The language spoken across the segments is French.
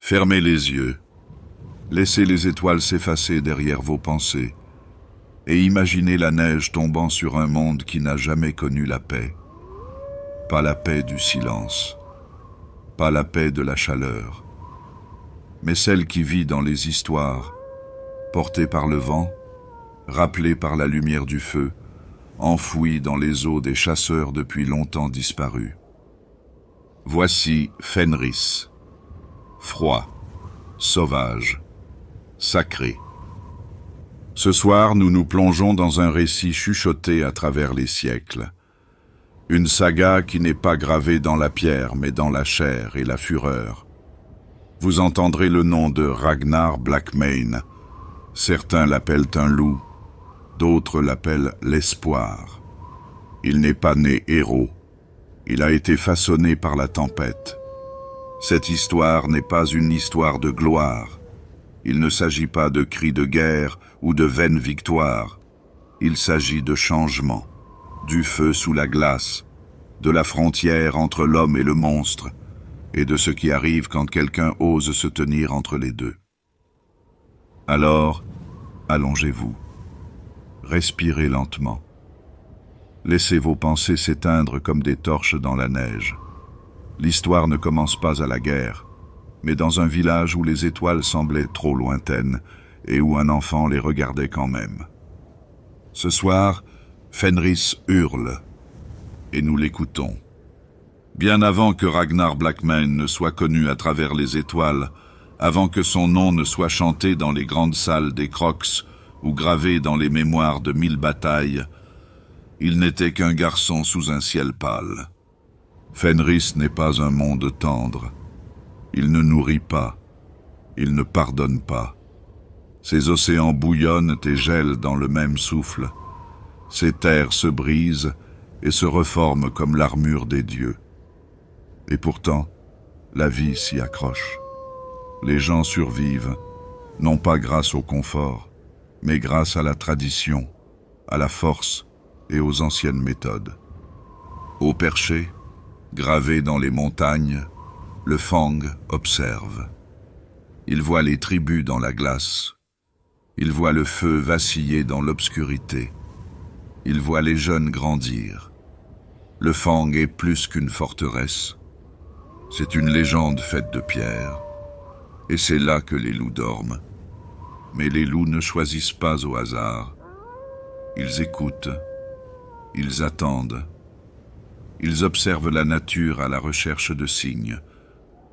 Fermez les yeux, laissez les étoiles s'effacer derrière vos pensées, et imaginez la neige tombant sur un monde qui n'a jamais connu la paix. Pas la paix du silence, pas la paix de la chaleur, mais celle qui vit dans les histoires, portée par le vent, rappelée par la lumière du feu, enfouie dans les eaux des chasseurs depuis longtemps disparus. Voici Fenris, froid, sauvage, sacré. Ce soir, nous nous plongeons dans un récit chuchoté à travers les siècles. Une saga qui n'est pas gravée dans la pierre, mais dans la chair et la fureur. Vous entendrez le nom de Ragnar Blackmane. Certains l'appellent un loup, d'autres l'appellent l'espoir. Il n'est pas né héros. Il a été façonné par la tempête. Cette histoire n'est pas une histoire de gloire. Il ne s'agit pas de cris de guerre ou de vaines victoires. Il s'agit de changement, du feu sous la glace, de la frontière entre l'homme et le monstre, et de ce qui arrive quand quelqu'un ose se tenir entre les deux. Alors, allongez-vous. Respirez lentement. Laissez vos pensées s'éteindre comme des torches dans la neige. L'histoire ne commence pas à la guerre, mais dans un village où les étoiles semblaient trop lointaines et où un enfant les regardait quand même. Ce soir, Fenris hurle, et nous l'écoutons. Bien avant que Ragnar Blackmane ne soit connu à travers les étoiles, avant que son nom ne soit chanté dans les grandes salles des Crocs ou gravé dans les mémoires de 1000 batailles, il n'était qu'un garçon sous un ciel pâle. Fenris n'est pas un monde tendre. Il ne nourrit pas. Il ne pardonne pas. Ses océans bouillonnent et gèlent dans le même souffle. Ses terres se brisent et se reforment comme l'armure des dieux. Et pourtant, la vie s'y accroche. Les gens survivent, non pas grâce au confort, mais grâce à la tradition, à la force et aux anciennes méthodes. Au perché, gravé dans les montagnes, le Fang observe. Il voit les tribus dans la glace. Il voit le feu vaciller dans l'obscurité. Il voit les jeunes grandir. Le Fang est plus qu'une forteresse. C'est une légende faite de pierre. Et c'est là que les loups dorment. Mais les loups ne choisissent pas au hasard. Ils écoutent. Ils attendent. Ils observent la nature à la recherche de signes,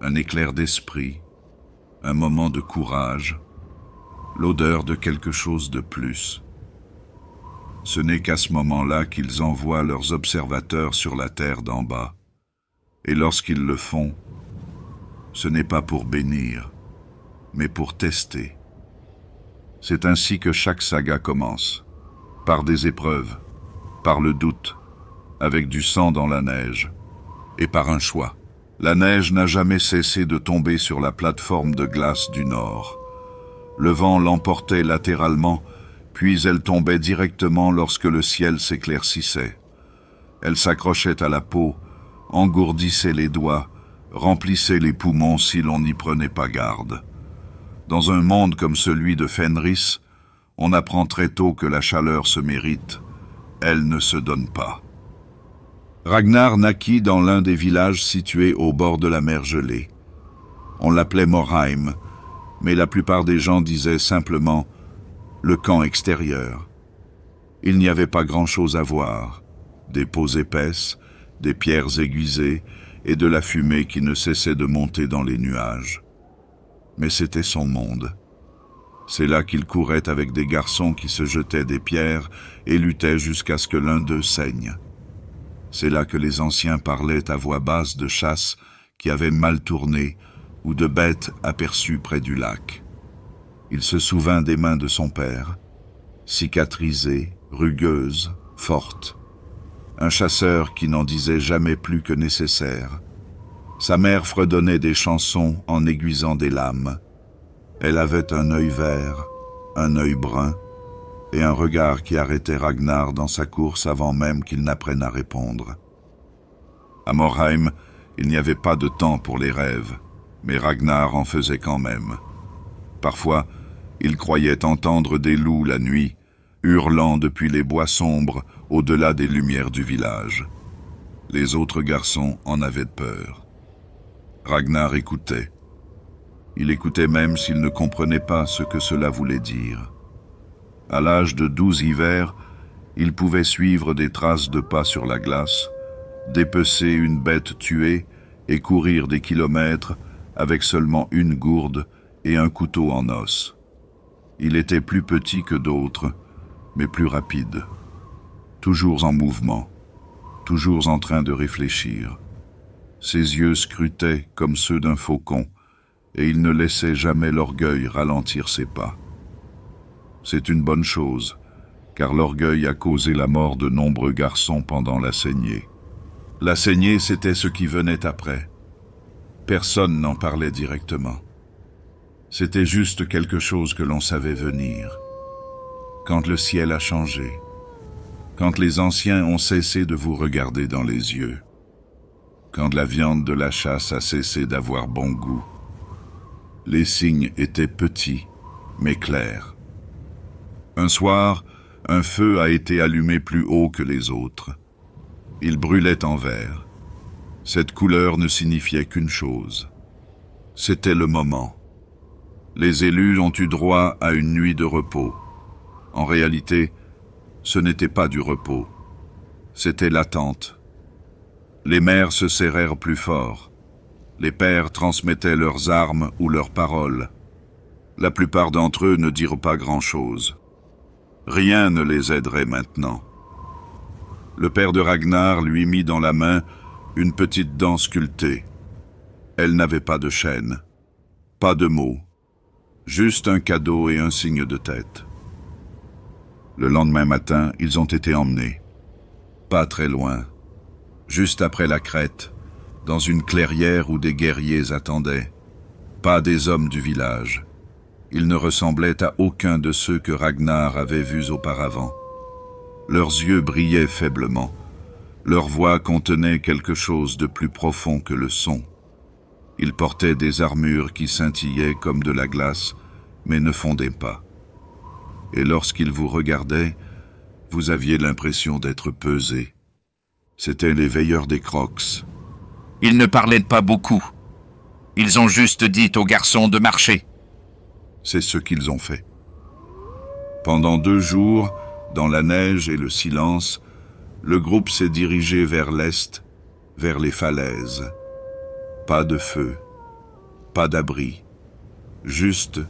un éclair d'esprit, un moment de courage, l'odeur de quelque chose de plus. Ce n'est qu'à ce moment-là qu'ils envoient leurs observateurs sur la terre d'en bas. Et lorsqu'ils le font, ce n'est pas pour bénir, mais pour tester. C'est ainsi que chaque saga commence, par des épreuves, par le doute, avec du sang dans la neige, et par un choix. La neige n'a jamais cessé de tomber sur la plateforme de glace du nord. Le vent l'emportait latéralement, puis elle tombait directement lorsque le ciel s'éclaircissait. Elle s'accrochait à la peau, engourdissait les doigts, remplissait les poumons si l'on n'y prenait pas garde. Dans un monde comme celui de Fenris, on apprend très tôt que la chaleur se mérite, elle ne se donne pas. Ragnar naquit dans l'un des villages situés au bord de la mer gelée. On l'appelait Morheim, mais la plupart des gens disaient simplement « le camp extérieur ». Il n'y avait pas grand-chose à voir, des peaux épaisses, des pierres aiguisées et de la fumée qui ne cessait de monter dans les nuages. Mais c'était son monde. C'est là qu'il courait avec des garçons qui se jetaient des pierres et luttaient jusqu'à ce que l'un d'eux saigne. C'est là que les anciens parlaient à voix basse de chasse qui avaient mal tourné ou de bêtes aperçues près du lac. Il se souvint des mains de son père, cicatrisées, rugueuses, fortes. Un chasseur qui n'en disait jamais plus que nécessaire. Sa mère fredonnait des chansons en aiguisant des lames. Elle avait un œil vert, un œil brun, et un regard qui arrêtait Ragnar dans sa course avant même qu'il n'apprenne à répondre. À Morheim, il n'y avait pas de temps pour les rêves. mais Ragnar en faisait quand même. Parfois, il croyait entendre des loups la nuit, hurlant depuis les bois sombres au-delà des lumières du village. Les autres garçons en avaient peur. Ragnar écoutait. Il écoutait même s'il ne comprenait pas ce que cela voulait dire. À l'âge de 12 hivers, il pouvait suivre des traces de pas sur la glace, dépecer une bête tuée et courir des kilomètres avec seulement une gourde et un couteau en os. Il était plus petit que d'autres, mais plus rapide. Toujours en mouvement, toujours en train de réfléchir. Ses yeux scrutaient comme ceux d'un faucon, et il ne laissait jamais l'orgueil ralentir ses pas. C'est une bonne chose, car l'orgueil a causé la mort de nombreux garçons pendant la saignée. La saignée, c'était ce qui venait après. Personne n'en parlait directement. C'était juste quelque chose que l'on savait venir. Quand le ciel a changé, quand les anciens ont cessé de vous regarder dans les yeux, quand la viande de la chasse a cessé d'avoir bon goût, les signes étaient petits, mais clairs. Un soir, un feu a été allumé plus haut que les autres. Il brûlait en vert. Cette couleur ne signifiait qu'une chose. C'était le moment. Les élus ont eu droit à une nuit de repos. En réalité, ce n'était pas du repos. C'était l'attente. Les mères se serrèrent plus fort. Les pères transmettaient leurs armes ou leurs paroles. La plupart d'entre eux ne dirent pas grand-chose. Rien ne les aiderait maintenant. Le père de Ragnar lui mit dans la main une petite dent sculptée. Elle n'avait pas de chaîne, pas de mots, juste un cadeau et un signe de tête. Le lendemain matin, ils ont été emmenés. Pas très loin, juste après la crête, dans une clairière où des guerriers attendaient. Pas des hommes du village. Ils ne ressemblaient à aucun de ceux que Ragnar avait vus auparavant. Leurs yeux brillaient faiblement. Leur voix contenait quelque chose de plus profond que le son. Ils portaient des armures qui scintillaient comme de la glace, mais ne fondaient pas. Et lorsqu'ils vous regardaient, vous aviez l'impression d'être pesés. C'étaient les veilleurs des Crocs. Ils ne parlaient pas beaucoup. Ils ont juste dit aux garçons de marcher. C'est ce qu'ils ont fait. Pendant 2 jours, dans la neige et le silence, le groupe s'est dirigé vers l'est, vers les falaises. Pas de feu, pas d'abri, juste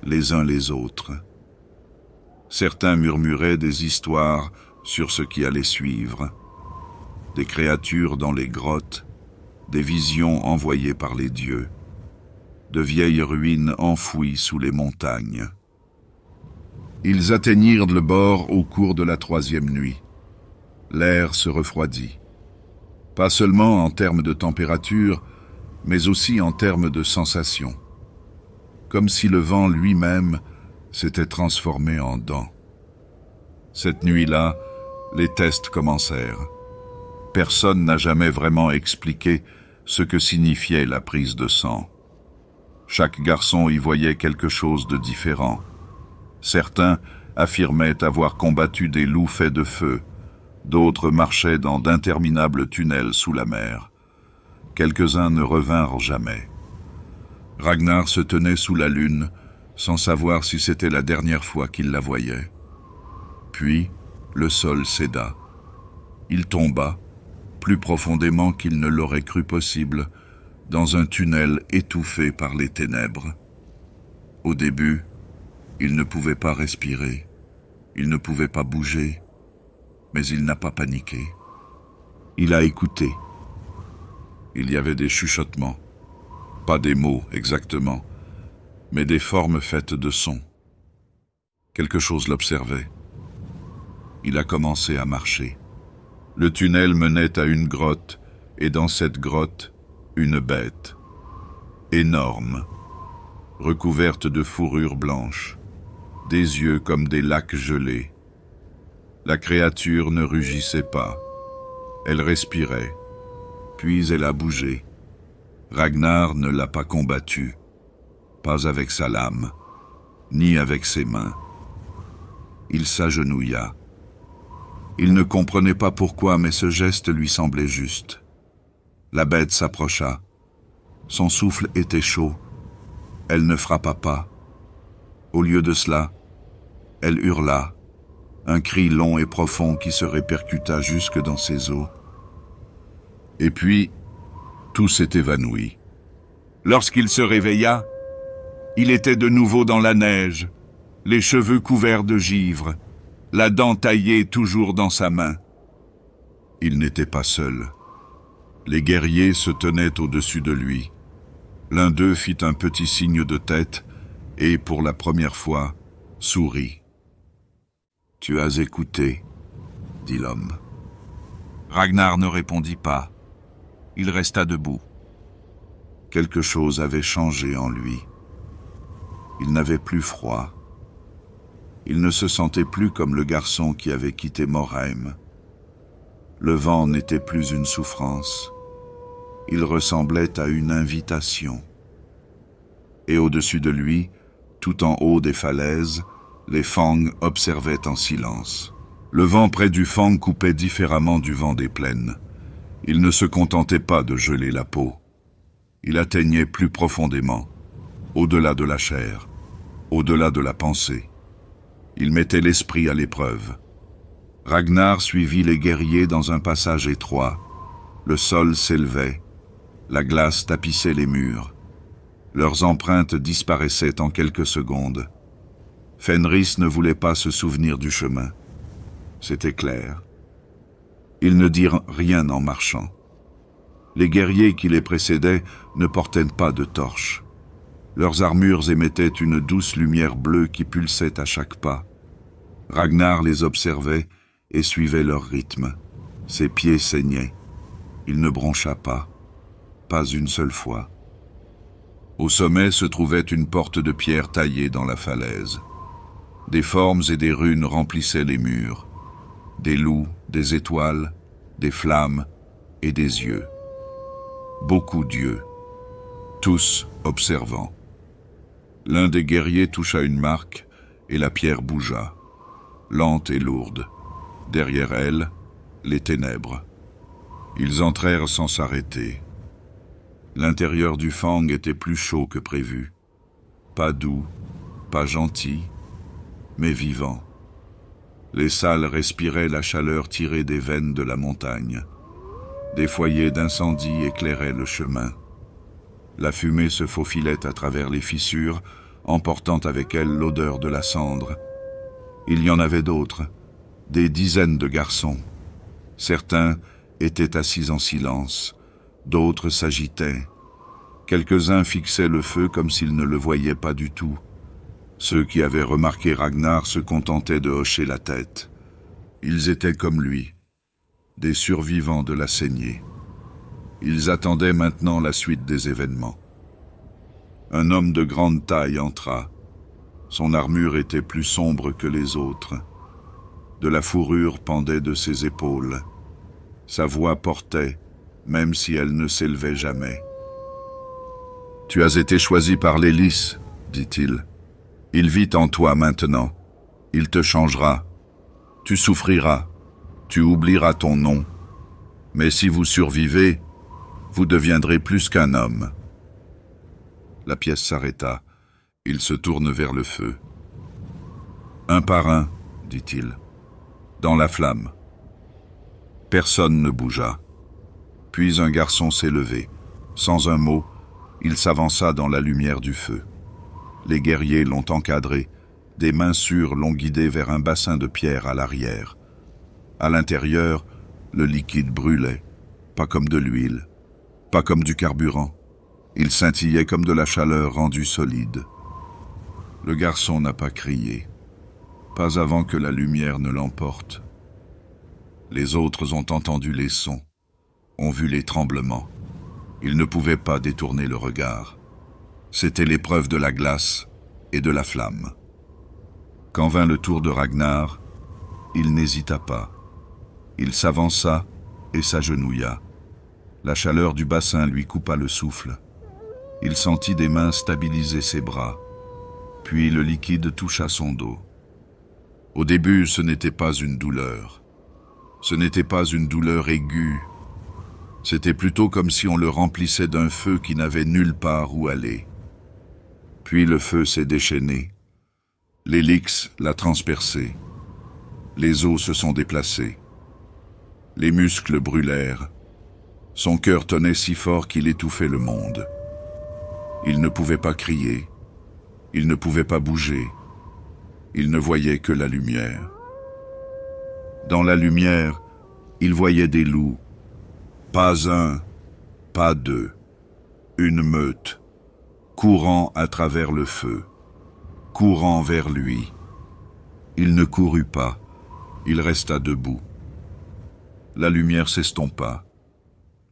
les uns les autres. Certains murmuraient des histoires sur ce qui allait suivre, des créatures dans les grottes, des visions envoyées par les dieux, de vieilles ruines enfouies sous les montagnes. Ils atteignirent le bord au cours de la 3e nuit. L'air se refroidit. Pas seulement en termes de température, mais aussi en termes de sensation. Comme si le vent lui-même s'était transformé en dents. Cette nuit-là, les tests commencèrent. Personne n'a jamais vraiment expliqué ce que signifiait la prise de sang. Chaque garçon y voyait quelque chose de différent. Certains affirmaient avoir combattu des loups faits de feu. D'autres marchaient dans d'interminables tunnels sous la mer. Quelques-uns ne revinrent jamais. Ragnar se tenait sous la lune, sans savoir si c'était la dernière fois qu'il la voyait. Puis, le sol céda. Il tomba, plus profondément qu'il ne l'aurait cru possible, dans un tunnel étouffé par les ténèbres. Au début, il ne pouvait pas respirer, il ne pouvait pas bouger, mais il n'a pas paniqué. Il a écouté. Il y avait des chuchotements, pas des mots exactement, mais des formes faites de sons. Quelque chose l'observait. Il a commencé à marcher. Le tunnel menait à une grotte, et dans cette grotte, une bête, énorme, recouverte de fourrure blanche, des yeux comme des lacs gelés. La créature ne rugissait pas. Elle respirait, puis elle a bougé. Ragnar ne l'a pas combattu, pas avec sa lame, ni avec ses mains. Il s'agenouilla. Il ne comprenait pas pourquoi, mais ce geste lui semblait juste. La bête s'approcha. Son souffle était chaud. Elle ne frappa pas. Au lieu de cela, elle hurla, un cri long et profond qui se répercuta jusque dans ses os. Et puis, tout s'est évanoui. Lorsqu'il se réveilla, il était de nouveau dans la neige, les cheveux couverts de givre, la dent taillée toujours dans sa main. Il n'était pas seul. Les guerriers se tenaient au-dessus de lui. L'un d'eux fit un petit signe de tête et, pour la première fois, sourit. « Tu as écouté, » dit l'homme. Ragnar ne répondit pas. Il resta debout. Quelque chose avait changé en lui. Il n'avait plus froid. Il ne se sentait plus comme le garçon qui avait quitté Morheim. Le vent n'était plus une souffrance. Il ressemblait à une invitation. Et au-dessus de lui, tout en haut des falaises, les Fang observaient en silence. Le vent près du Fang coupait différemment du vent des plaines. Il ne se contentait pas de geler la peau. Il atteignait plus profondément, au-delà de la chair, au-delà de la pensée. Il mettait l'esprit à l'épreuve. Ragnar suivit les guerriers dans un passage étroit. Le sol s'élevait, la glace tapissait les murs. Leurs empreintes disparaissaient en quelques secondes. Fenris ne voulait pas se souvenir du chemin. C'était clair. Ils ne dirent rien en marchant. Les guerriers qui les précédaient ne portaient pas de torches. Leurs armures émettaient une douce lumière bleue qui pulsait à chaque pas. Ragnar les observait et suivait leur rythme. Ses pieds saignaient. Il ne broncha pas une seule fois. Au sommet se trouvait une porte de pierre taillée dans la falaise. Des formes et des runes remplissaient les murs. Des loups, des étoiles, des flammes et des yeux. Beaucoup d'yeux, tous observants. L'un des guerriers toucha une marque et la pierre bougea, lente et lourde. Derrière elle, les ténèbres. Ils entrèrent sans s'arrêter. L'intérieur du Fang était plus chaud que prévu. Pas doux, pas gentil, mais vivant. Les salles respiraient la chaleur tirée des veines de la montagne. Des foyers d'incendie éclairaient le chemin. La fumée se faufilait à travers les fissures, emportant avec elle l'odeur de la cendre. Il y en avait d'autres, des dizaines de garçons. Certains étaient assis en silence, d'autres s'agitaient. Quelques-uns fixaient le feu comme s'ils ne le voyaient pas du tout. Ceux qui avaient remarqué Ragnar se contentaient de hocher la tête. Ils étaient comme lui, des survivants de la saignée. Ils attendaient maintenant la suite des événements. Un homme de grande taille entra. Son armure était plus sombre que les autres. De la fourrure pendait de ses épaules. Sa voix portait, même si elle ne s'élevait jamais. « Tu as été choisi par l'hélice, dit-il. Il vit en toi maintenant. Il te changera. Tu souffriras. Tu oublieras ton nom. Mais si vous survivez, vous deviendrez plus qu'un homme. » La pièce s'arrêta. Il se tourne vers le feu. « Un par un, dit-il, dans la flamme. » Personne ne bougea. Puis un garçon s'est levé. Sans un mot, il s'avança dans la lumière du feu. Les guerriers l'ont encadré. Des mains sûres l'ont guidé vers un bassin de pierre à l'arrière. À l'intérieur, le liquide brûlait, pas comme de l'huile, pas comme du carburant. Il scintillait comme de la chaleur rendue solide. Le garçon n'a pas crié, pas avant que la lumière ne l'emporte. Les autres ont entendu les sons, ont vu les tremblements. Ils ne pouvaient pas détourner le regard. C'était l'épreuve de la glace et de la flamme. Quand vint le tour de Ragnar, il n'hésita pas. Il s'avança et s'agenouilla. La chaleur du bassin lui coupa le souffle. Il sentit des mains stabiliser ses bras, puis le liquide toucha son dos. Au début, ce n'était pas une douleur. Ce n'était pas une douleur aiguë. C'était plutôt comme si on le remplissait d'un feu qui n'avait nulle part où aller. Puis le feu s'est déchaîné. L'hélix l'a transpercé. Les os se sont déplacés. Les muscles brûlèrent. Son cœur tenait si fort qu'il étouffait le monde. Il ne pouvait pas crier. Il ne pouvait pas bouger. Il ne voyait que la lumière. Dans la lumière, il voyait des loups. Pas un, pas deux. Une meute, courant à travers le feu, courant vers lui. Il ne courut pas. Il resta debout. La lumière s'estompa,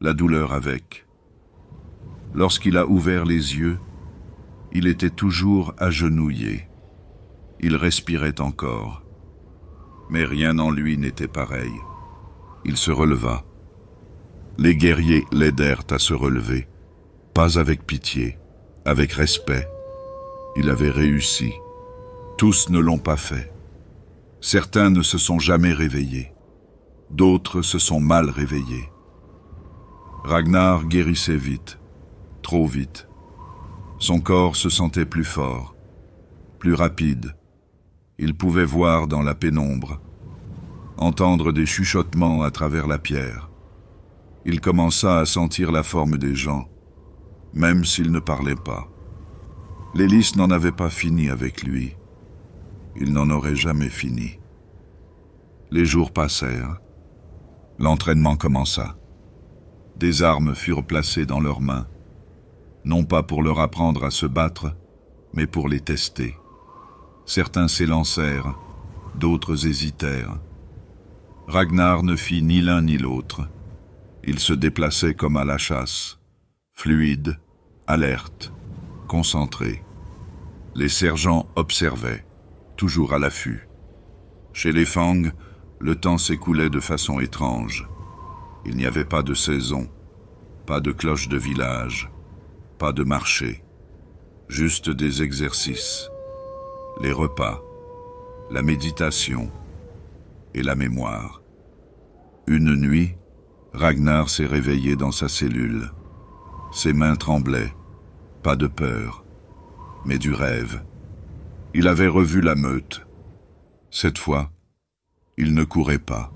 la douleur avec. Lorsqu'il a ouvert les yeux, il était toujours agenouillé. Il respirait encore. Mais rien en lui n'était pareil. Il se releva. Les guerriers l'aidèrent à se relever, pas avec pitié, avec respect. Il avait réussi. Tous ne l'ont pas fait. Certains ne se sont jamais réveillés. D'autres se sont mal réveillés. Ragnar guérissait vite, trop vite. Son corps se sentait plus fort, plus rapide. Il pouvait voir dans la pénombre, entendre des chuchotements à travers la pierre. Il commença à sentir la forme des gens, même s'il ne parlait pas. L'hélice n'en avait pas fini avec lui. Il n'en aurait jamais fini. Les jours passèrent. L'entraînement commença. Des armes furent placées dans leurs mains, non pas pour leur apprendre à se battre, mais pour les tester. Certains s'élancèrent, d'autres hésitèrent. Ragnar ne fit ni l'un ni l'autre. Il se déplaçait comme à la chasse, fluide, alerte, concentré. Les sergents observaient, toujours à l'affût. Chez les Fang, le temps s'écoulait de façon étrange. Il n'y avait pas de saison, pas de cloche de village, pas de marché, juste des exercices, les repas, la méditation et la mémoire. Une nuit, Ragnar s'est réveillé dans sa cellule. Ses mains tremblaient, pas de peur, mais du rêve. Il avait revu la meute. Cette fois, il ne courait pas.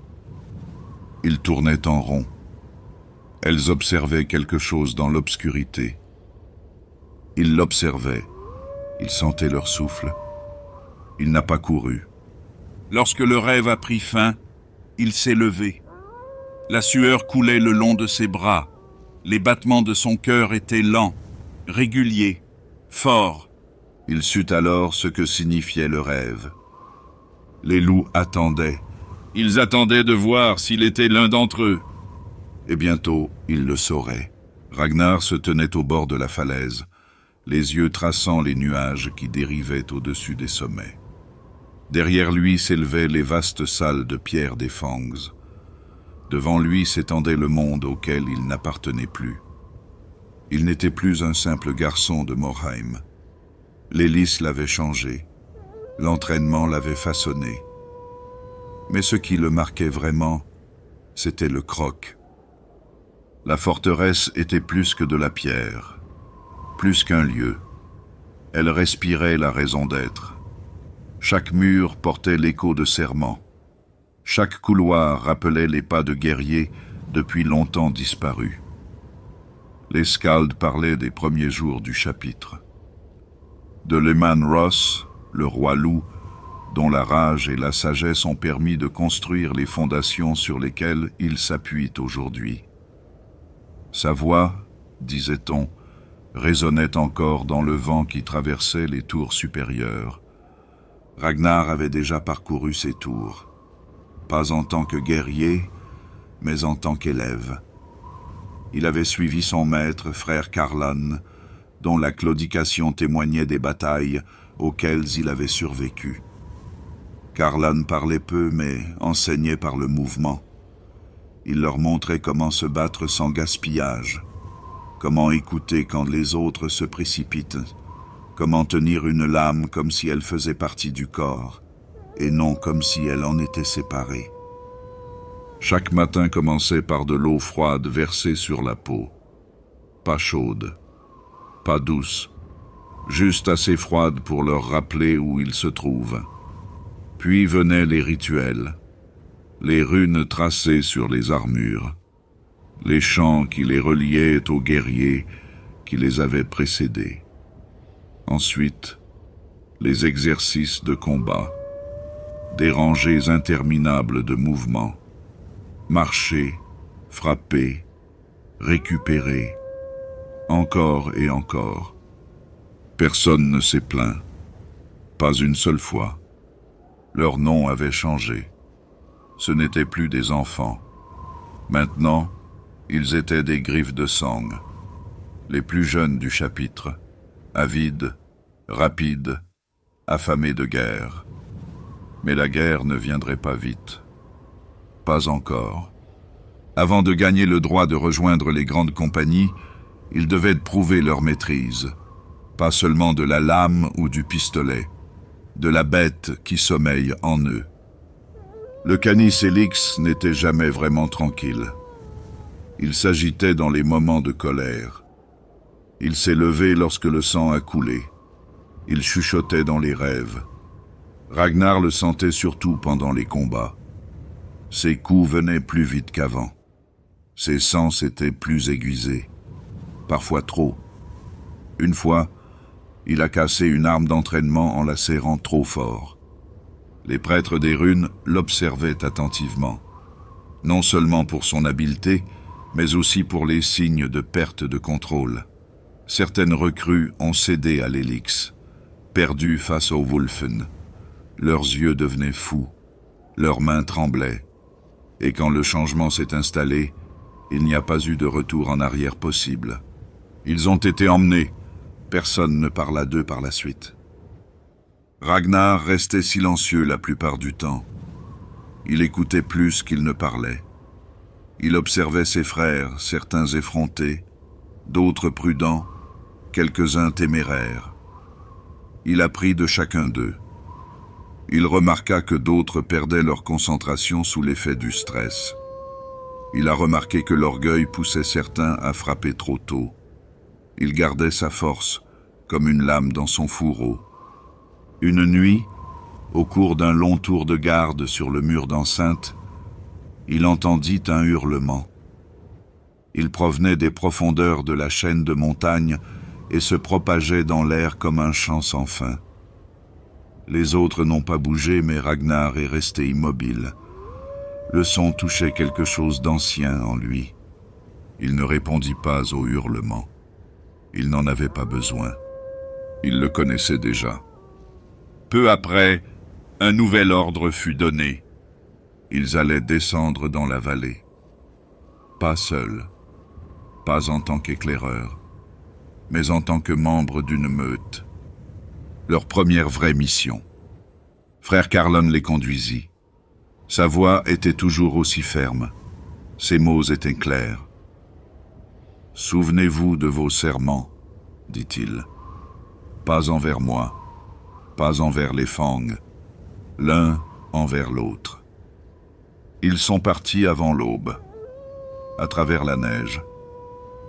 Ils tournaient en rond. Elles observaient quelque chose dans l'obscurité. Il l'observait. Il sentait leur souffle. Il n'a pas couru. Lorsque le rêve a pris fin, il s'est levé. La sueur coulait le long de ses bras. Les battements de son cœur étaient lents, réguliers, forts. Il sut alors ce que signifiait le rêve. Les loups attendaient. Ils attendaient de voir s'il était l'un d'entre eux. Et bientôt, ils le sauraient. Ragnar se tenait au bord de la falaise, les yeux traçant les nuages qui dérivaient au-dessus des sommets. Derrière lui s'élevaient les vastes salles de pierre des Fangs. Devant lui s'étendait le monde auquel il n'appartenait plus. Il n'était plus un simple garçon de Morheim. L'hélice l'avait changé. L'entraînement l'avait façonné. Mais ce qui le marquait vraiment, c'était le croc. La forteresse était plus que de la pierre, plus qu'un lieu. Elle respirait la raison d'être. Chaque mur portait l'écho de serments. Chaque couloir rappelait les pas de guerriers depuis longtemps disparus. Les Skalds parlaient des premiers jours du chapitre. De Leman Ross, le roi loup, dont la rage et la sagesse ont permis de construire les fondations sur lesquelles il s'appuie aujourd'hui. Sa voix, disait-on, résonnait encore dans le vent qui traversait les tours supérieures. Ragnar avait déjà parcouru ces tours, pas en tant que guerrier, mais en tant qu'élève. Il avait suivi son maître, frère Karlan, dont la claudication témoignait des batailles auxquelles il avait survécu. Karlan parlait peu, mais enseignait par le mouvement. Il leur montrait comment se battre sans gaspillage, comment écouter quand les autres se précipitent, comment tenir une lame comme si elle faisait partie du corps, et non comme si elle en était séparée. Chaque matin commençait par de l'eau froide versée sur la peau. Pas chaude, pas douce, juste assez froide pour leur rappeler où ils se trouvent. Puis venaient les rituels, les runes tracées sur les armures, les chants qui les reliaient aux guerriers qui les avaient précédés. Ensuite, les exercices de combat, des rangées interminables de mouvements, marcher, frapper, récupérer, encore et encore. Personne ne s'est plaint, pas une seule fois. Leur nom avait changé. Ce n'étaient plus des enfants. Maintenant, ils étaient des griffes de sang, les plus jeunes du chapitre, avides, rapides, affamés de guerre. Mais la guerre ne viendrait pas vite. Pas encore. Avant de gagner le droit de rejoindre les grandes compagnies, ils devaient prouver leur maîtrise, pas seulement de la lame ou du pistolet, de la bête qui sommeille en eux. Le Canis Helix n'était jamais vraiment tranquille. Il s'agitait dans les moments de colère. Il s'est levé lorsque le sang a coulé. Il chuchotait dans les rêves. Ragnar le sentait surtout pendant les combats. Ses coups venaient plus vite qu'avant. Ses sens étaient plus aiguisés. Parfois trop. Une fois, il a cassé une arme d'entraînement en la serrant trop fort. Les prêtres des runes l'observaient attentivement, non seulement pour son habileté, mais aussi pour les signes de perte de contrôle. Certaines recrues ont cédé à l'Helix, perdues face aux Wulfen. Leurs yeux devenaient fous, leurs mains tremblaient, et quand le changement s'est installé, il n'y a pas eu de retour en arrière possible. Ils ont été emmenés, personne ne parla d'eux par la suite. Ragnar restait silencieux la plupart du temps. Il écoutait plus qu'il ne parlait. Il observait ses frères, certains effrontés, d'autres prudents, quelques-uns téméraires. Il apprit de chacun d'eux. Il remarqua que d'autres perdaient leur concentration sous l'effet du stress. Il a remarqué que l'orgueil poussait certains à frapper trop tôt. Il gardait sa force, comme une lame dans son fourreau. Une nuit, au cours d'un long tour de garde sur le mur d'enceinte, il entendit un hurlement. Il provenait des profondeurs de la chaîne de montagnes et se propageait dans l'air comme un chant sans fin. Les autres n'ont pas bougé, mais Ragnar est resté immobile. Le son touchait quelque chose d'ancien en lui. Il ne répondit pas au hurlement. Il n'en avait pas besoin. Il le connaissait déjà. Peu après, un nouvel ordre fut donné. Ils allaient descendre dans la vallée. Pas seuls, pas en tant qu'éclaireurs, mais en tant que membres d'une meute. Leur première vraie mission. Frère Carlon les conduisit. Sa voix était toujours aussi ferme. Ses mots étaient clairs. « Souvenez-vous de vos serments, dit-il. Pas envers moi, pas envers les Fang, l'un envers l'autre. » Ils sont partis avant l'aube, à travers la neige,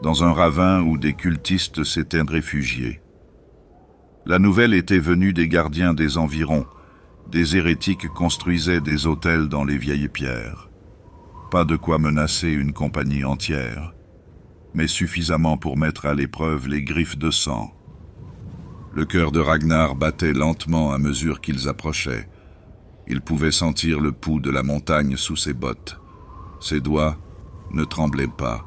dans un ravin où des cultistes s'étaient réfugiés. La nouvelle était venue des gardiens des environs. Des hérétiques construisaient des autels dans les vieilles pierres. Pas de quoi menacer une compagnie entière, mais suffisamment pour mettre à l'épreuve les griffes de sang. Le cœur de Ragnar battait lentement à mesure qu'ils approchaient. Il pouvait sentir le pouls de la montagne sous ses bottes. Ses doigts ne tremblaient pas.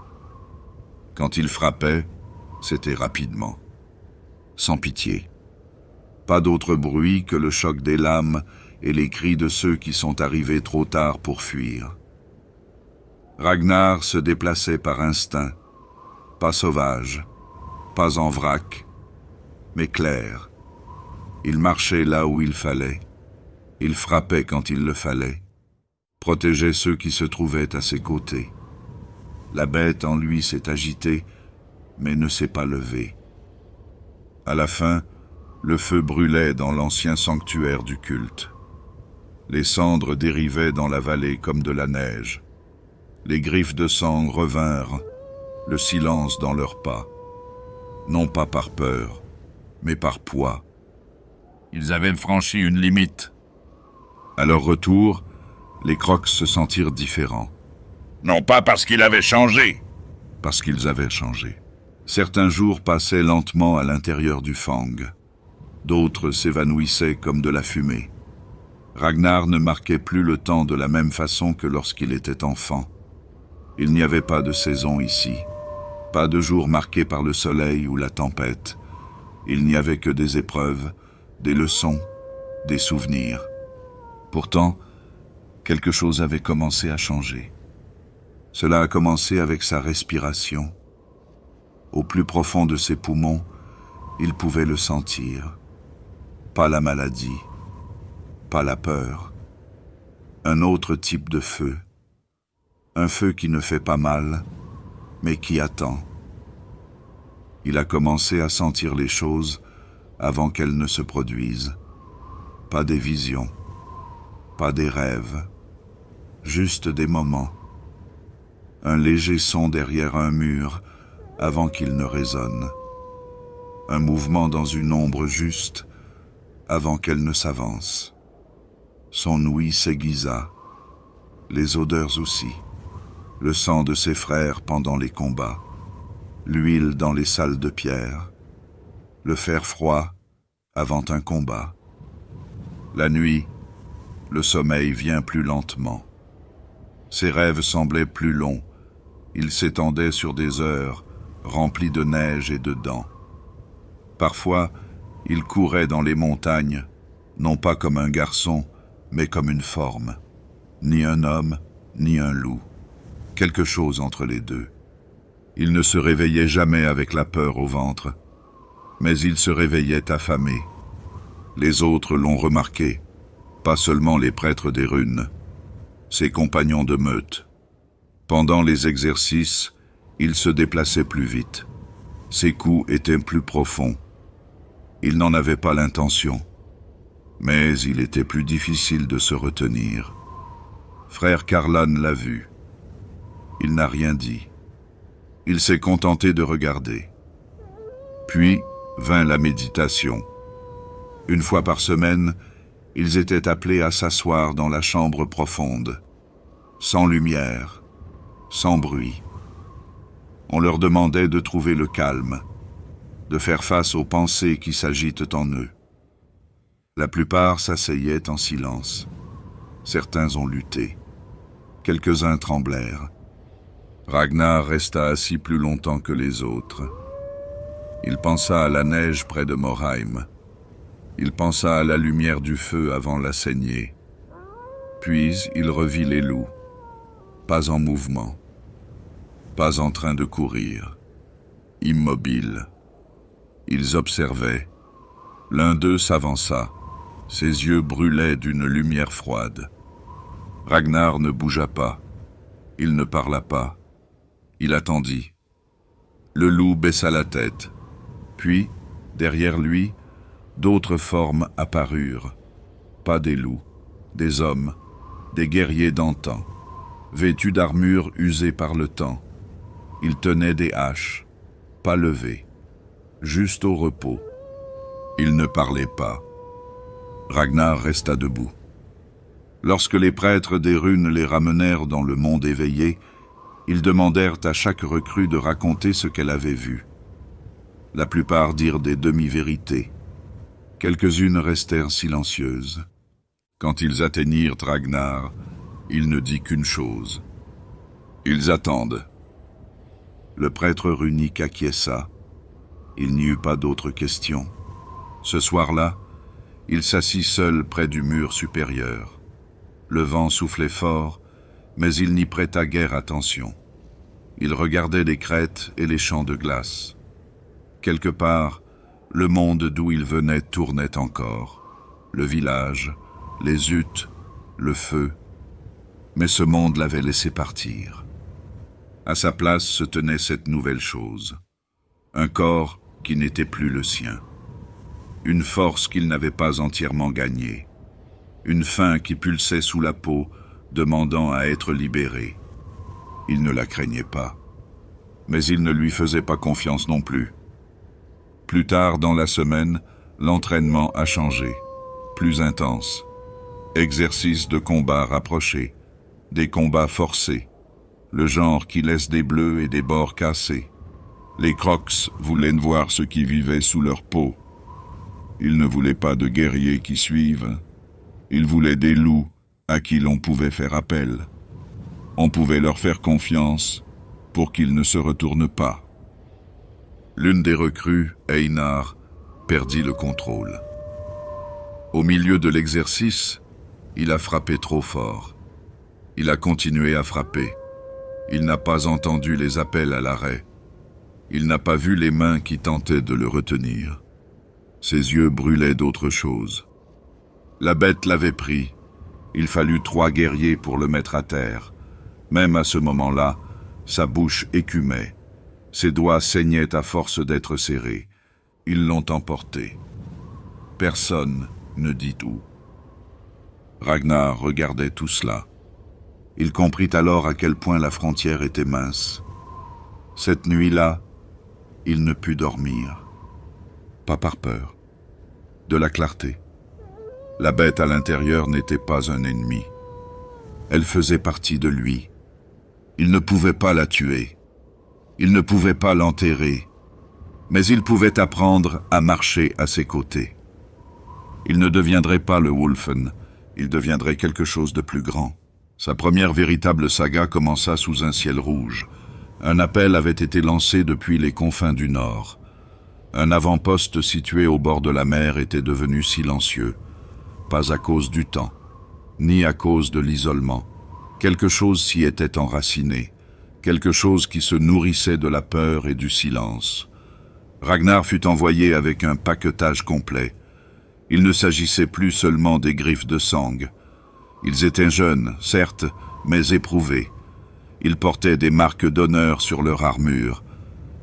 Quand il frappait, c'était rapidement, sans pitié. Pas d'autre bruit que le choc des lames et les cris de ceux qui sont arrivés trop tard pour fuir. Ragnar se déplaçait par instinct, pas sauvage, pas en vrac, mais clair. Il marchait là où il fallait. Il frappait quand il le fallait, protégeait ceux qui se trouvaient à ses côtés. La bête en lui s'est agitée, mais ne s'est pas levée. À la fin, le feu brûlait dans l'ancien sanctuaire du culte. Les cendres dérivaient dans la vallée comme de la neige. Les griffes de sang revinrent, le silence dans leurs pas. Non pas par peur, mais par poids. Ils avaient franchi une limite. À leur retour, les Crocs se sentirent différents. Non pas parce qu'il avait changé. Parce qu'ils avaient changé. Certains jours passaient lentement à l'intérieur du fang. D'autres s'évanouissaient comme de la fumée. Ragnar ne marquait plus le temps de la même façon que lorsqu'il était enfant. Il n'y avait pas de saison ici. Pas de jour marqué par le soleil ou la tempête. Il n'y avait que des épreuves, des leçons, des souvenirs. Pourtant, quelque chose avait commencé à changer. Cela a commencé avec sa respiration. Au plus profond de ses poumons, il pouvait le sentir. Pas la maladie, pas la peur. Un autre type de feu. Un feu qui ne fait pas mal, mais qui attend. Il a commencé à sentir les choses avant qu'elles ne se produisent. Pas des visions, pas des rêves, juste des moments. Un léger son derrière un mur avant qu'il ne résonne. Un mouvement dans une ombre juste avant qu'elle ne s'avance. Son ouïe s'aiguisa, les odeurs aussi. Le sang de ses frères pendant les combats, l'huile dans les salles de pierre, le fer froid avant un combat. La nuit, le sommeil vient plus lentement. Ses rêves semblaient plus longs. Ils s'étendaient sur des heures, remplis de neige et de dents. Parfois, il courait dans les montagnes, non pas comme un garçon, mais comme une forme. Ni un homme, ni un loup. Quelque chose entre les deux. Il ne se réveillait jamais avec la peur au ventre, mais il se réveillait affamé. Les autres l'ont remarqué, pas seulement les prêtres des runes, ses compagnons de meute. Pendant les exercices, il se déplaçait plus vite. Ses coups étaient plus profonds. Il n'en avait pas l'intention, mais il était plus difficile de se retenir. Frère Karlan l'a vu. Il n'a rien dit. Il s'est contenté de regarder. Puis vint la méditation. Une fois par semaine, ils étaient appelés à s'asseoir dans la chambre profonde, sans lumière, sans bruit. On leur demandait de trouver le calme, de faire face aux pensées qui s'agitent en eux. La plupart s'asseyaient en silence. Certains ont lutté. Quelques-uns tremblèrent. Ragnar resta assis plus longtemps que les autres. Il pensa à la neige près de Morheim. Il pensa à la lumière du feu avant la saignée. Puis il revit les loups, pas en mouvement, pas en train de courir, immobiles. Ils observaient. L'un d'eux s'avança. Ses yeux brûlaient d'une lumière froide. Ragnar ne bougea pas. Il ne parla pas. Il attendit. Le loup baissa la tête. Puis, derrière lui, d'autres formes apparurent. Pas des loups, des hommes, des guerriers d'antan, vêtus d'armures usées par le temps. Ils tenaient des haches, pas levées, juste au repos. Ils ne parlaient pas. Ragnar resta debout. Lorsque les prêtres des runes les ramenèrent dans le monde éveillé, ils demandèrent à chaque recrue de raconter ce qu'elle avait vu. La plupart dirent des demi-vérités. Quelques-unes restèrent silencieuses. Quand ils atteignirent Ragnar, il ne dit qu'une chose. Ils attendent. Le prêtre runique acquiesça. Il n'y eut pas d'autres questions. Ce soir-là, il s'assit seul près du mur supérieur. Le vent soufflait fort, mais il n'y prêta guère attention. Il regardait les crêtes et les champs de glace. Quelque part, le monde d'où il venait tournait encore. Le village, les huttes, le feu. Mais ce monde l'avait laissé partir. À sa place se tenait cette nouvelle chose. Un corps qui n'était plus le sien. Une force qu'il n'avait pas entièrement gagnée. Une faim qui pulsait sous la peau, demandant à être libérée. Il ne la craignait pas. Mais il ne lui faisait pas confiance non plus. Plus tard dans la semaine, l'entraînement a changé. Plus intense. Exercices de combat rapprochés. Des combats forcés. Le genre qui laisse des bleus et des bords cassés. Les Crocs voulaient voir ce qui vivait sous leur peau. Ils ne voulaient pas de guerriers qui suivent. Ils voulaient des loups à qui l'on pouvait faire appel. On pouvait leur faire confiance pour qu'ils ne se retournent pas. L'une des recrues, Einar, perdit le contrôle. Au milieu de l'exercice, il a frappé trop fort. Il a continué à frapper. Il n'a pas entendu les appels à l'arrêt. Il n'a pas vu les mains qui tentaient de le retenir. Ses yeux brûlaient d'autre chose. La bête l'avait pris. Il fallut 3 guerriers pour le mettre à terre. Même à ce moment-là, sa bouche écumait. Ses doigts saignaient à force d'être serrés. Ils l'ont emporté. Personne ne dit où. Ragnar regardait tout cela. Il comprit alors à quel point la frontière était mince. Cette nuit-là, il ne put dormir. Pas par peur. De la clarté. La bête à l'intérieur n'était pas un ennemi. Elle faisait partie de lui. Il ne pouvait pas la tuer. Il ne pouvait pas l'enterrer. Mais il pouvait apprendre à marcher à ses côtés. Il ne deviendrait pas le Wolfen. Il deviendrait quelque chose de plus grand. Sa première véritable saga commença sous un ciel rouge. Un appel avait été lancé depuis les confins du Nord. Un avant-poste situé au bord de la mer était devenu silencieux. Pas à cause du temps, ni à cause de l'isolement. Quelque chose s'y était enraciné. Quelque chose qui se nourrissait de la peur et du silence. Ragnar fut envoyé avec un paquetage complet. Il ne s'agissait plus seulement des griffes de sang. Ils étaient jeunes, certes, mais éprouvés. Ils portaient des marques d'honneur sur leur armure.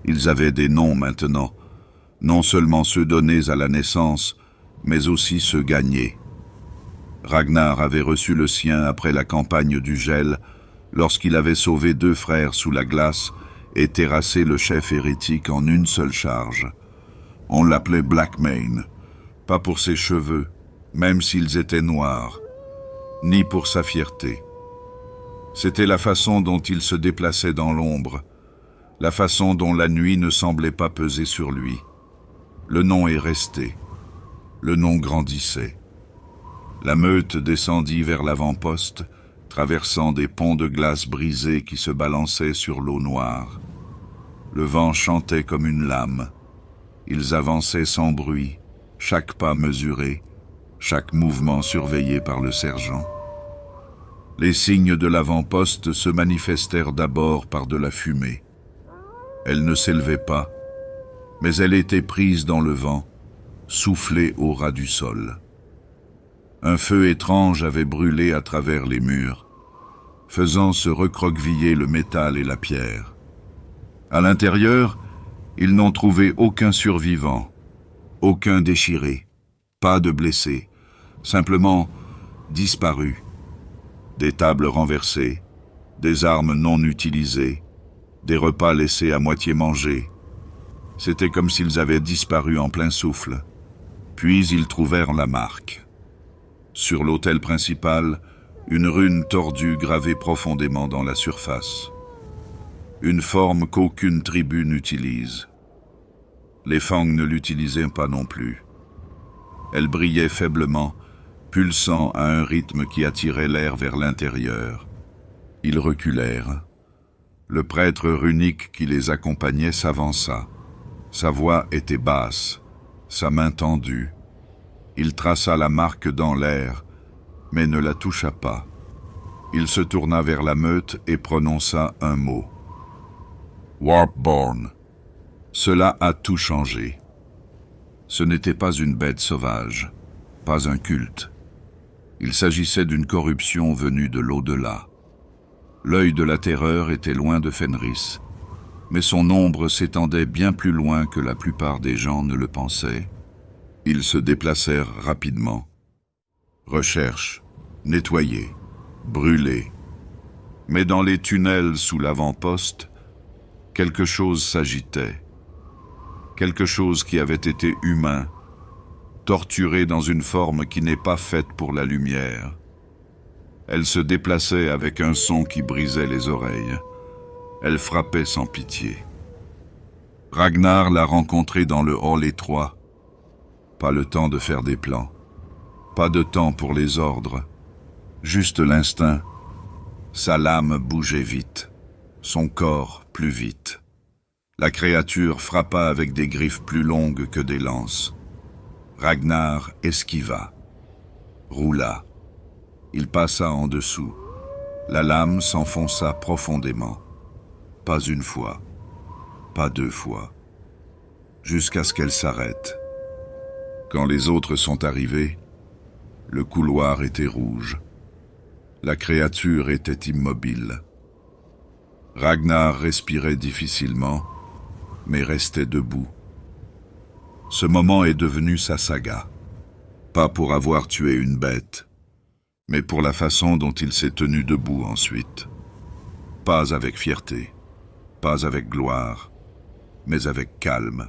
Ils avaient des noms maintenant, non seulement ceux donnés à la naissance, mais aussi ceux gagnés. Ragnar avait reçu le sien après la campagne du gel, lorsqu'il avait sauvé 2 frères sous la glace et terrassé le chef hérétique en une seule charge. On l'appelait Blackmane, pas pour ses cheveux, même s'ils étaient noirs, ni pour sa fierté. C'était la façon dont il se déplaçait dans l'ombre, la façon dont la nuit ne semblait pas peser sur lui. Le nom est resté. Le nom grandissait. La meute descendit vers l'avant-poste, traversant des ponts de glace brisés qui se balançaient sur l'eau noire. Le vent chantait comme une lame. Ils avançaient sans bruit, chaque pas mesuré, chaque mouvement surveillé par le sergent. Les signes de l'avant-poste se manifestèrent d'abord par de la fumée. Elle ne s'élevait pas, mais elle était prise dans le vent, soufflée au ras du sol. Un feu étrange avait brûlé à travers les murs, faisant se recroqueviller le métal et la pierre. À l'intérieur, ils n'ont trouvé aucun survivant, aucun déchiré, pas de blessés, simplement disparus. Des tables renversées, des armes non utilisées, des repas laissés à moitié mangés. C'était comme s'ils avaient disparu en plein souffle. Puis ils trouvèrent la marque. Sur l'autel principal, une rune tordue gravée profondément dans la surface. Une forme qu'aucune tribu n'utilise. Les Fang ne l'utilisaient pas non plus. Elle brillait faiblement, pulsant à un rythme qui attirait l'air vers l'intérieur. Ils reculèrent. Le prêtre runique qui les accompagnait s'avança. Sa voix était basse, sa main tendue. Il traça la marque dans l'air, mais ne la toucha pas. Il se tourna vers la meute et prononça un mot. Warpborn. Cela a tout changé. Ce n'était pas une bête sauvage, pas un culte. Il s'agissait d'une corruption venue de l'au-delà. L'œil de la terreur était loin de Fenris, mais son ombre s'étendait bien plus loin que la plupart des gens ne le pensaient. Ils se déplacèrent rapidement. Recherche, nettoyer, brûler. Mais dans les tunnels sous l'avant-poste, quelque chose s'agitait. Quelque chose qui avait été humain, torturé dans une forme qui n'est pas faite pour la lumière. Elle se déplaçait avec un son qui brisait les oreilles. Elle frappait sans pitié. Ragnar l'a rencontrée dans le hall étroit. Pas le temps de faire des plans. Pas de temps pour les ordres. Juste l'instinct. Sa lame bougeait vite. Son corps plus vite. La créature frappa avec des griffes plus longues que des lances. Ragnar esquiva. Roula. Il passa en dessous. La lame s'enfonça profondément. Pas une fois, pas deux fois, jusqu'à ce qu'elle s'arrête. Quand les autres sont arrivés, le couloir était rouge. La créature était immobile. Ragnar respirait difficilement, mais restait debout. Ce moment est devenu sa saga. Pas pour avoir tué une bête, mais pour la façon dont il s'est tenu debout ensuite. Pas avec fierté, pas avec gloire, mais avec calme.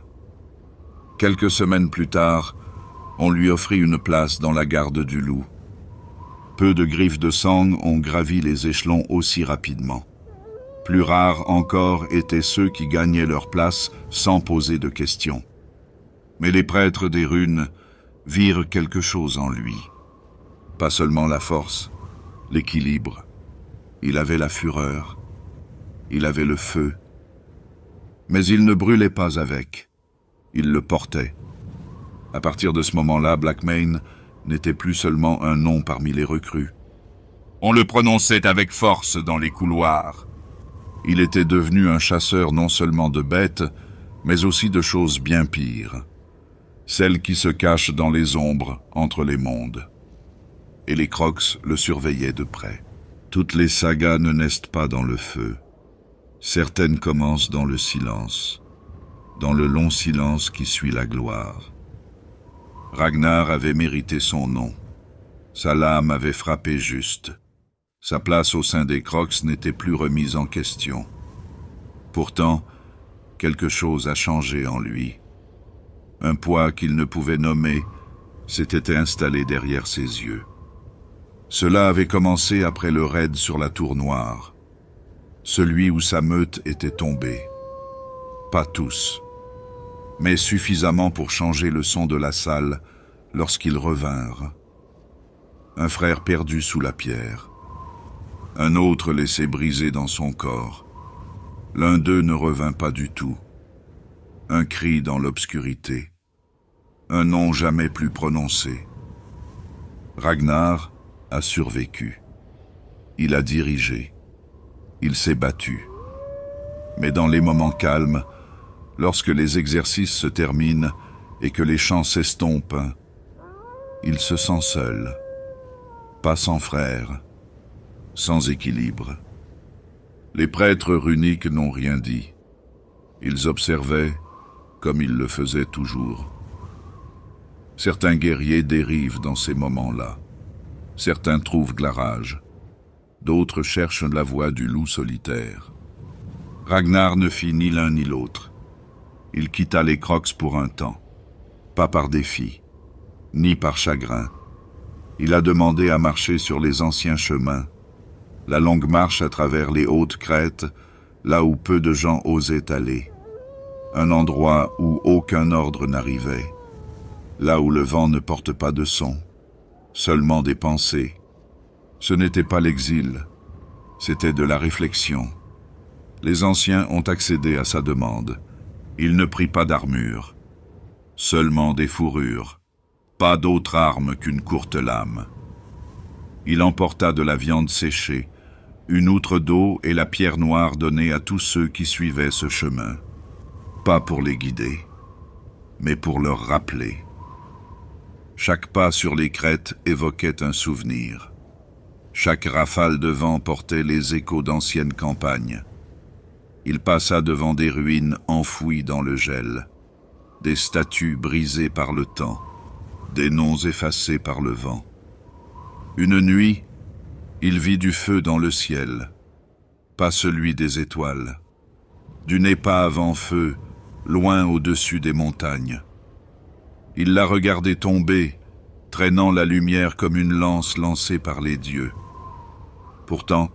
Quelques semaines plus tard, on lui offrit une place dans la garde du loup. Peu de griffes de sang ont gravi les échelons aussi rapidement. Plus rares encore étaient ceux qui gagnaient leur place sans poser de questions. Mais les prêtres des runes virent quelque chose en lui. Pas seulement la force, l'équilibre. Il avait la fureur. Il avait le feu. Mais il ne brûlait pas avec. Il le portait. À partir de ce moment-là, Blackmane n'était plus seulement un nom parmi les recrues. On le prononçait avec force dans les couloirs. Il était devenu un chasseur non seulement de bêtes, mais aussi de choses bien pires. Celles qui se cachent dans les ombres entre les mondes. Et les Crocs le surveillaient de près. Toutes les sagas ne naissent pas dans le feu. Certaines commencent dans le silence, dans le long silence qui suit la gloire. Ragnar avait mérité son nom. Sa lame avait frappé juste. Sa place au sein des Crocs n'était plus remise en question. Pourtant, quelque chose a changé en lui. Un poids qu'il ne pouvait nommer s'était installé derrière ses yeux. Cela avait commencé après le raid sur la Tour Noire, celui où sa meute était tombée. Pas tous, mais suffisamment pour changer le son de la salle lorsqu'ils revinrent. Un frère perdu sous la pierre, un autre laissé briser dans son corps. L'un d'eux ne revint pas du tout. Un cri dans l'obscurité, un nom jamais plus prononcé. Ragnar a survécu. Il a dirigé. Il s'est battu. Mais dans les moments calmes, lorsque les exercices se terminent et que les chants s'estompent, il se sent seul, pas sans frère, sans équilibre. Les prêtres runiques n'ont rien dit. Ils observaient comme ils le faisaient toujours. Certains guerriers dérivent dans ces moments-là. Certains trouvent de la rage. D'autres cherchent la voie du loup solitaire. Ragnar ne fit ni l'un ni l'autre. Il quitta les Crocs pour un temps. Pas par défi, ni par chagrin. Il a demandé à marcher sur les anciens chemins, la longue marche à travers les hautes crêtes, là où peu de gens osaient aller. Un endroit où aucun ordre n'arrivait, là où le vent ne porte pas de son, seulement des pensées. Ce n'était pas l'exil, c'était de la réflexion. Les anciens ont accédé à sa demande. Il ne prit pas d'armure, seulement des fourrures, pas d'autre arme qu'une courte lame. Il emporta de la viande séchée, une outre d'eau et la pierre noire donnée à tous ceux qui suivaient ce chemin. Pas pour les guider, mais pour leur rappeler. Chaque pas sur les crêtes évoquait un souvenir. Chaque rafale de vent portait les échos d'anciennes campagnes. Il passa devant des ruines enfouies dans le gel, des statues brisées par le temps, des noms effacés par le vent. Une nuit, il vit du feu dans le ciel, pas celui des étoiles, d'une épave en feu, loin au-dessus des montagnes. Il la regardait tomber, traînant la lumière comme une lance lancée par les dieux. Pourtant,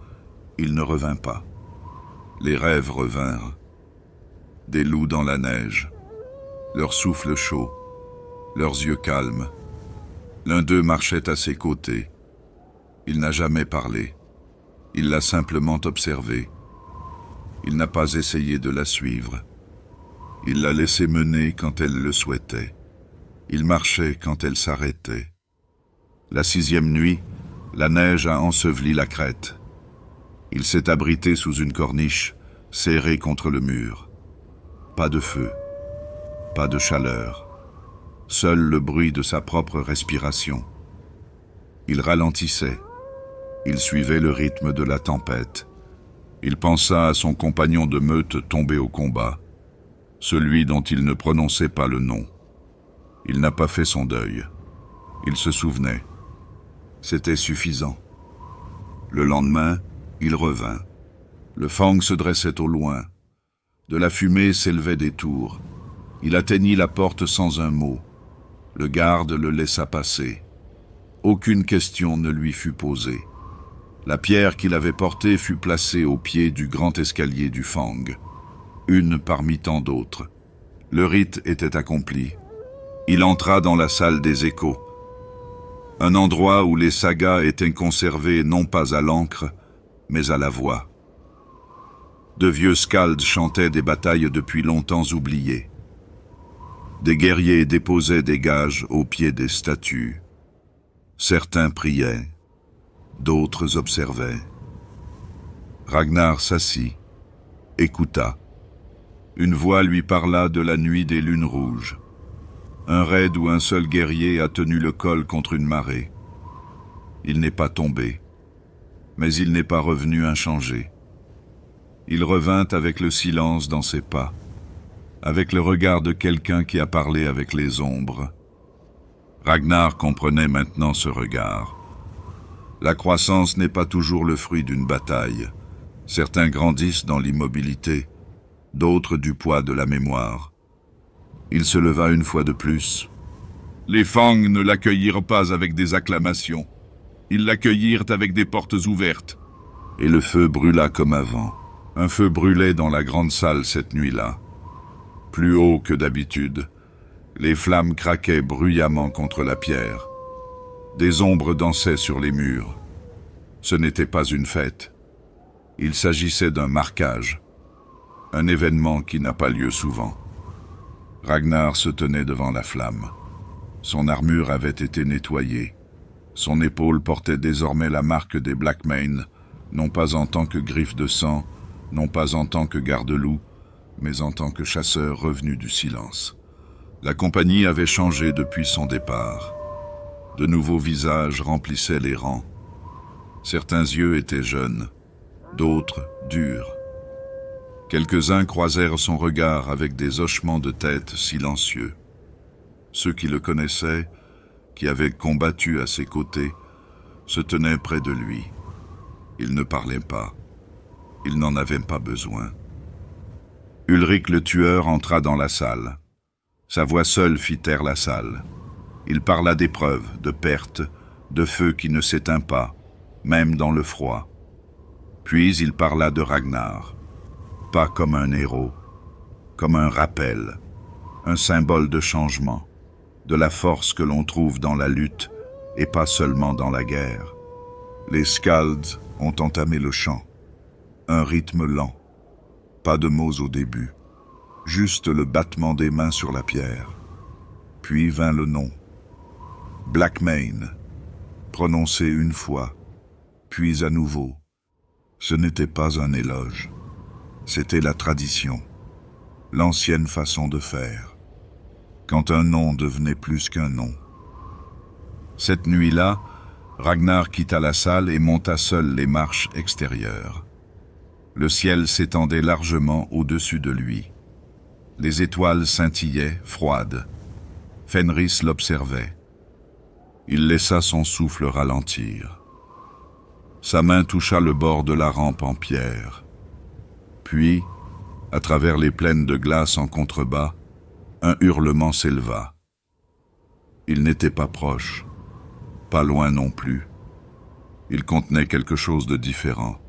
il ne revint pas. Les rêves revinrent. Des loups dans la neige, leur souffle chaud, leurs yeux calmes. L'un d'eux marchait à ses côtés. Il n'a jamais parlé. Il l'a simplement observée. Il n'a pas essayé de la suivre. Il l'a laissée mener quand elle le souhaitait. Il marchait quand elle s'arrêtait. La 6e nuit, la neige a enseveli la crête. Il s'est abrité sous une corniche, serré contre le mur. Pas de feu, pas de chaleur. Seul le bruit de sa propre respiration. Il ralentissait. Il suivait le rythme de la tempête. Il pensa à son compagnon de meute tombé au combat, celui dont il ne prononçait pas le nom. Il n'a pas fait son deuil. Il se souvenait. C'était suffisant. Le lendemain, il revint. Le fang se dressait au loin. De la fumée s'élevaient des tours. Il atteignit la porte sans un mot. Le garde le laissa passer. Aucune question ne lui fut posée. La pierre qu'il avait portée fut placée au pied du grand escalier du fang, une parmi tant d'autres. Le rite était accompli. Il entra dans la salle des échos, un endroit où les sagas étaient conservées non pas à l'encre, mais à la voix. De vieux skalds chantaient des batailles depuis longtemps oubliées. Des guerriers déposaient des gages au pied des statues. Certains priaient, d'autres observaient. Ragnar s'assit, écouta. Une voix lui parla de la nuit des lunes rouges. Un raid où un seul guerrier a tenu le col contre une marée. Il n'est pas tombé, mais il n'est pas revenu inchangé. Il revint avec le silence dans ses pas, avec le regard de quelqu'un qui a parlé avec les ombres. Ragnar comprenait maintenant ce regard. La croissance n'est pas toujours le fruit d'une bataille. Certains grandissent dans l'immobilité, d'autres du poids de la mémoire. Il se leva une fois de plus. Les Fang ne l'accueillirent pas avec des acclamations. Ils l'accueillirent avec des portes ouvertes. Et le feu brûla comme avant. Un feu brûlait dans la grande salle cette nuit-là. Plus haut que d'habitude, les flammes craquaient bruyamment contre la pierre. Des ombres dansaient sur les murs. Ce n'était pas une fête. Il s'agissait d'un marquage, un événement qui n'a pas lieu souvent. Ragnar se tenait devant la flamme. Son armure avait été nettoyée. Son épaule portait désormais la marque des Blackmane, non pas en tant que griffe de sang, non pas en tant que garde-loup, mais en tant que chasseur revenu du silence. La compagnie avait changé depuis son départ. De nouveaux visages remplissaient les rangs. Certains yeux étaient jeunes, d'autres durs. Quelques-uns croisèrent son regard avec des hochements de tête silencieux. Ceux qui le connaissaient, qui avaient combattu à ses côtés, se tenaient près de lui. Il ne parlait pas. Il n'en avait pas besoin. Ulrich le tueur entra dans la salle. Sa voix seule fit taire la salle. Il parla d'épreuves, de pertes, de feu qui ne s'éteint pas, même dans le froid. Puis il parla de Ragnar. Pas comme un héros, comme un rappel, un symbole de changement, de la force que l'on trouve dans la lutte et pas seulement dans la guerre. Les Skalds ont entamé le chant, un rythme lent, pas de mots au début, juste le battement des mains sur la pierre. Puis vint le nom, Blackmane, prononcé une fois, puis à nouveau. Ce n'était pas un éloge. C'était la tradition, l'ancienne façon de faire, quand un nom devenait plus qu'un nom. Cette nuit-là, Ragnar quitta la salle et monta seul les marches extérieures. Le ciel s'étendait largement au-dessus de lui. Les étoiles scintillaient, froides. Fenris l'observait. Il laissa son souffle ralentir. Sa main toucha le bord de la rampe en pierre. Puis, à travers les plaines de glace en contrebas, un hurlement s'éleva. Il n'était pas proche, pas loin non plus. Il contenait quelque chose de différent.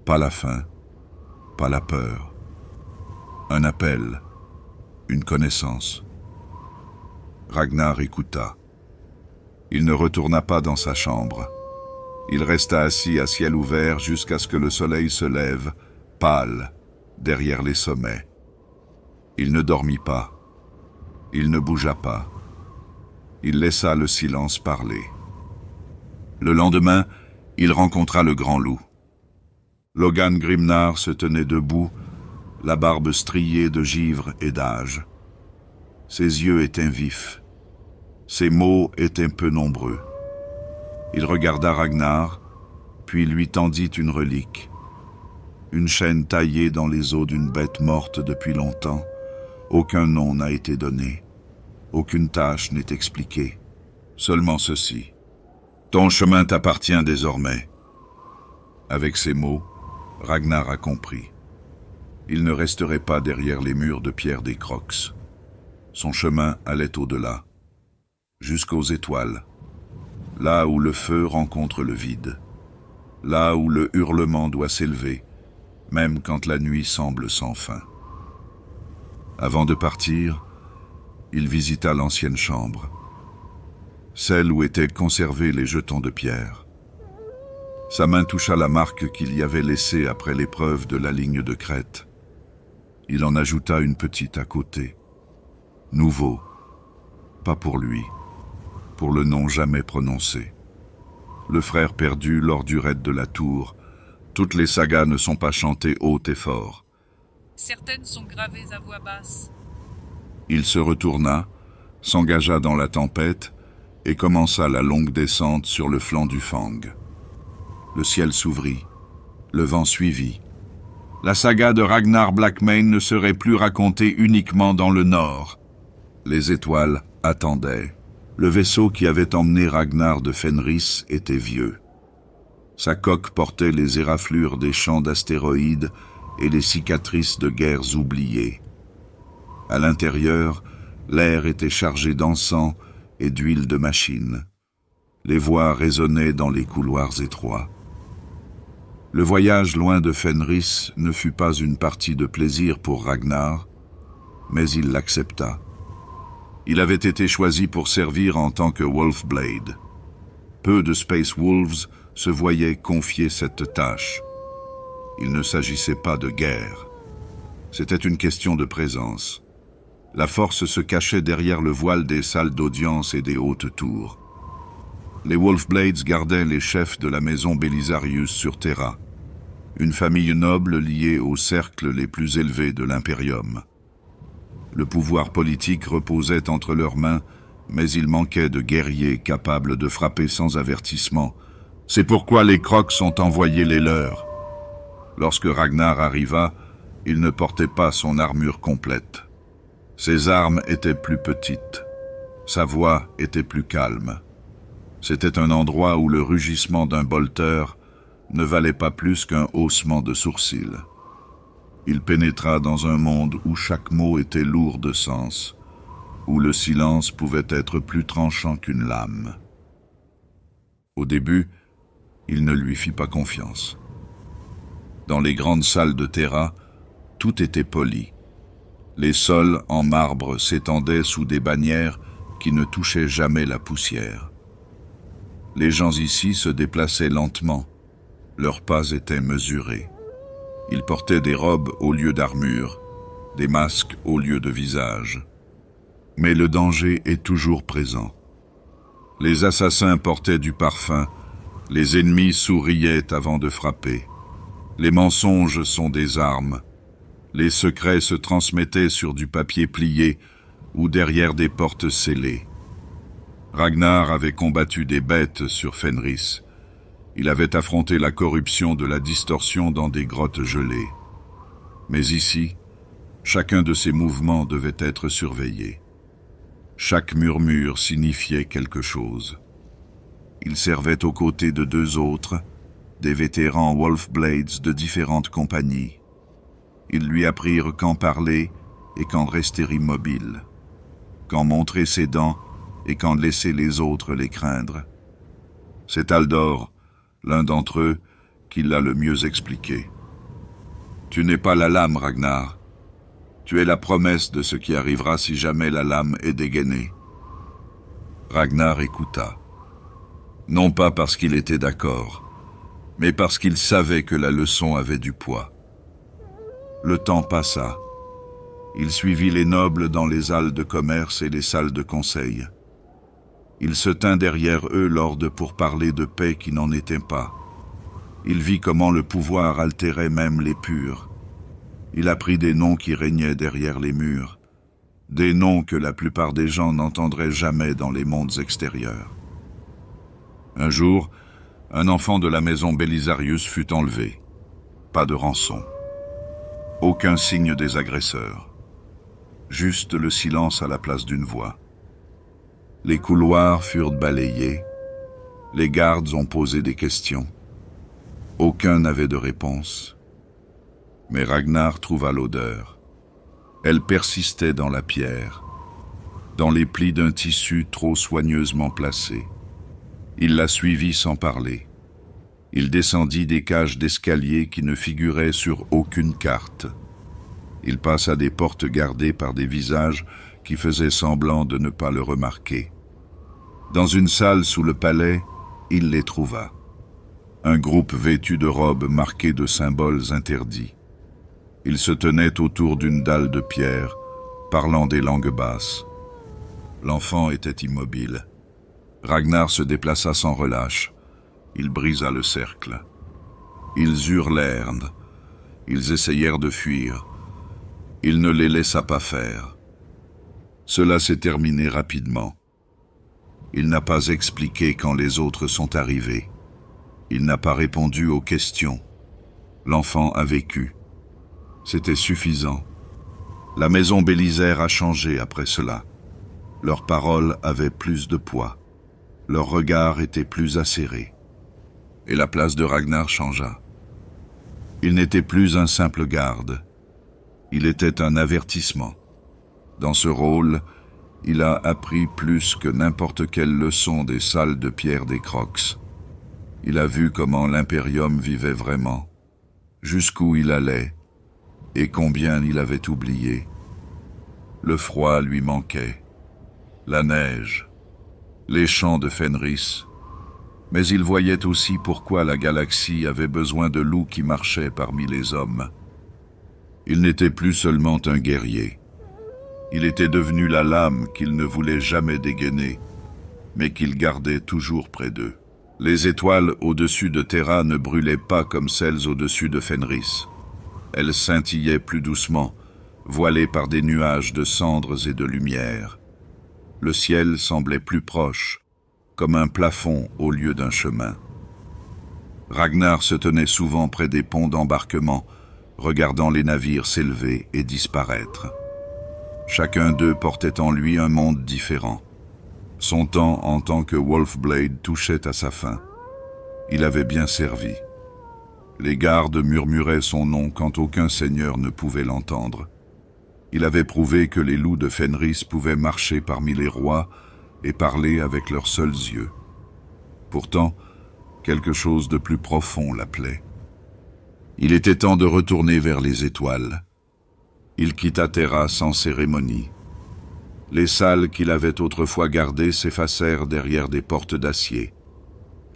Pas la faim, pas la peur. Un appel, une connaissance. Ragnar écouta. Il ne retourna pas dans sa chambre. Il resta assis à ciel ouvert jusqu'à ce que le soleil se lève, pâle, derrière les sommets. Il ne dormit pas. Il ne bougea pas. Il laissa le silence parler. Le lendemain, il rencontra le grand loup. Logan Grimnar se tenait debout, la barbe striée de givre et d'âge. Ses yeux étaient vifs. Ses mots étaient peu nombreux. Il regarda Ragnar, puis lui tendit une relique. Une chaîne taillée dans les os d'une bête morte depuis longtemps. Aucun nom n'a été donné. Aucune tâche n'est expliquée. Seulement ceci. Ton chemin t'appartient désormais. Avec ces mots, Ragnar a compris. Il ne resterait pas derrière les murs de pierre des Crocs. Son chemin allait au-delà, jusqu'aux étoiles, là où le feu rencontre le vide, là où le hurlement doit s'élever, même quand la nuit semble sans fin. Avant de partir, il visita l'ancienne chambre, celle où étaient conservés les jetons de pierre. Sa main toucha la marque qu'il y avait laissée après l'épreuve de la ligne de crête. Il en ajouta une petite à côté. Nouveau, pas pour lui, pour le nom jamais prononcé. Le frère perdu lors du raid de la tour. Toutes les sagas ne sont pas chantées haut et fort. Certaines sont gravées à voix basse. Il se retourna, s'engagea dans la tempête et commença la longue descente sur le flanc du Fang. Le ciel s'ouvrit, le vent suivit. La saga de Ragnar Blackmane ne serait plus racontée uniquement dans le nord. Les étoiles attendaient. Le vaisseau qui avait emmené Ragnar de Fenris était vieux. Sa coque portait les éraflures des champs d'astéroïdes et les cicatrices de guerres oubliées. À l'intérieur, l'air était chargé d'encens et d'huile de machine. Les voix résonnaient dans les couloirs étroits. Le voyage loin de Fenris ne fut pas une partie de plaisir pour Ragnar, mais il l'accepta. Il avait été choisi pour servir en tant que Wolfblade. Peu de Space Wolves se voyaient confier cette tâche. Il ne s'agissait pas de guerre. C'était une question de présence. La force se cachait derrière le voile des salles d'audience et des hautes tours. Les Wolfblades gardaient les chefs de la maison Belisarius sur Terra, une famille noble liée aux cercles les plus élevés de l'Imperium. Le pouvoir politique reposait entre leurs mains, mais il manquait de guerriers capables de frapper sans avertissement. C'est pourquoi les Crocs ont envoyé les leurs. Lorsque Ragnar arriva, il ne portait pas son armure complète. Ses armes étaient plus petites. Sa voix était plus calme. C'était un endroit où le rugissement d'un bolter ne valait pas plus qu'un haussement de sourcils. Il pénétra dans un monde où chaque mot était lourd de sens, où le silence pouvait être plus tranchant qu'une lame. Au début, il ne lui fit pas confiance. Dans les grandes salles de Terra, tout était poli. Les sols en marbre s'étendaient sous des bannières qui ne touchaient jamais la poussière. Les gens ici se déplaçaient lentement. Leurs pas étaient mesurés. Ils portaient des robes au lieu d'armure, des masques au lieu de visage. Mais le danger est toujours présent. Les assassins portaient du parfum, les ennemis souriaient avant de frapper. Les mensonges sont des armes. Les secrets se transmettaient sur du papier plié ou derrière des portes scellées. Ragnar avait combattu des bêtes sur Fenris. Il avait affronté la corruption de la distorsion dans des grottes gelées. Mais ici, chacun de ses mouvements devait être surveillé. Chaque murmure signifiait quelque chose. Il servait aux côtés de deux autres, des vétérans Wolfblades de différentes compagnies. Ils lui apprirent quand parler et quand rester immobile, quand montrer ses dents et quand laisser les autres les craindre. C'est Aldor, l'un d'entre eux, qui l'a le mieux expliqué. Tu n'es pas la lame, Ragnar. Tu es la promesse de ce qui arrivera si jamais la lame est dégainée. Ragnar écouta. Non pas parce qu'il était d'accord, mais parce qu'il savait que la leçon avait du poids. Le temps passa. Il suivit les nobles dans les halles de commerce et les salles de conseil. Il se tint derrière eux lors de pourparlers de paix qui n'en étaient pas. Il vit comment le pouvoir altérait même les purs. Il apprit des noms qui régnaient derrière les murs, des noms que la plupart des gens n'entendraient jamais dans les mondes extérieurs. Un jour, un enfant de la maison Belisarius fut enlevé. Pas de rançon. Aucun signe des agresseurs. Juste le silence à la place d'une voix. Les couloirs furent balayés. Les gardes ont posé des questions. Aucun n'avait de réponse. Mais Ragnar trouva l'odeur. Elle persistait dans la pierre, dans les plis d'un tissu trop soigneusement placé. Il la suivit sans parler. Il descendit des cages d'escalier qui ne figuraient sur aucune carte. Il passa des portes gardées par des visages qui faisaient semblant de ne pas le remarquer. Dans une salle sous le palais, il les trouva. Un groupe vêtu de robes marquées de symboles interdits. Ils se tenaient autour d'une dalle de pierre, parlant des langues basses. L'enfant était immobile. Ragnar se déplaça sans relâche. Il brisa le cercle. Ils hurlèrent. Ils essayèrent de fuir. Il ne les laissa pas faire. Cela s'est terminé rapidement. Il n'a pas expliqué quand les autres sont arrivés. Il n'a pas répondu aux questions. L'enfant a vécu. C'était suffisant. La maison Bélisaire a changé après cela. Leurs paroles avaient plus de poids. Leur regard était plus acéré. Et la place de Ragnar changea. Il n'était plus un simple garde. Il était un avertissement. Dans ce rôle, il a appris plus que n'importe quelle leçon des salles de pierre des Crocs. Il a vu comment l'Imperium vivait vraiment, jusqu'où il allait, et combien il avait oublié. Le froid lui manquait, la neige, les champs de Fenris, mais il voyait aussi pourquoi la galaxie avait besoin de loups qui marchaient parmi les hommes. Il n'était plus seulement un guerrier. Il était devenu la lame qu'il ne voulait jamais dégainer, mais qu'il gardait toujours près d'eux. Les étoiles au-dessus de Terra ne brûlaient pas comme celles au-dessus de Fenris. Elles scintillaient plus doucement, voilées par des nuages de cendres et de lumière. Le ciel semblait plus proche, comme un plafond au lieu d'un chemin. Ragnar se tenait souvent près des ponts d'embarquement, regardant les navires s'élever et disparaître. Chacun d'eux portait en lui un monde différent. Son temps en tant que Wolfblade touchait à sa fin. Il avait bien servi. Les gardes murmuraient son nom quand aucun seigneur ne pouvait l'entendre. Il avait prouvé que les loups de Fenris pouvaient marcher parmi les rois et parler avec leurs seuls yeux. Pourtant, quelque chose de plus profond l'appelait. Il était temps de retourner vers les étoiles. Il quitta Terra sans cérémonie. Les salles qu'il avait autrefois gardées s'effacèrent derrière des portes d'acier.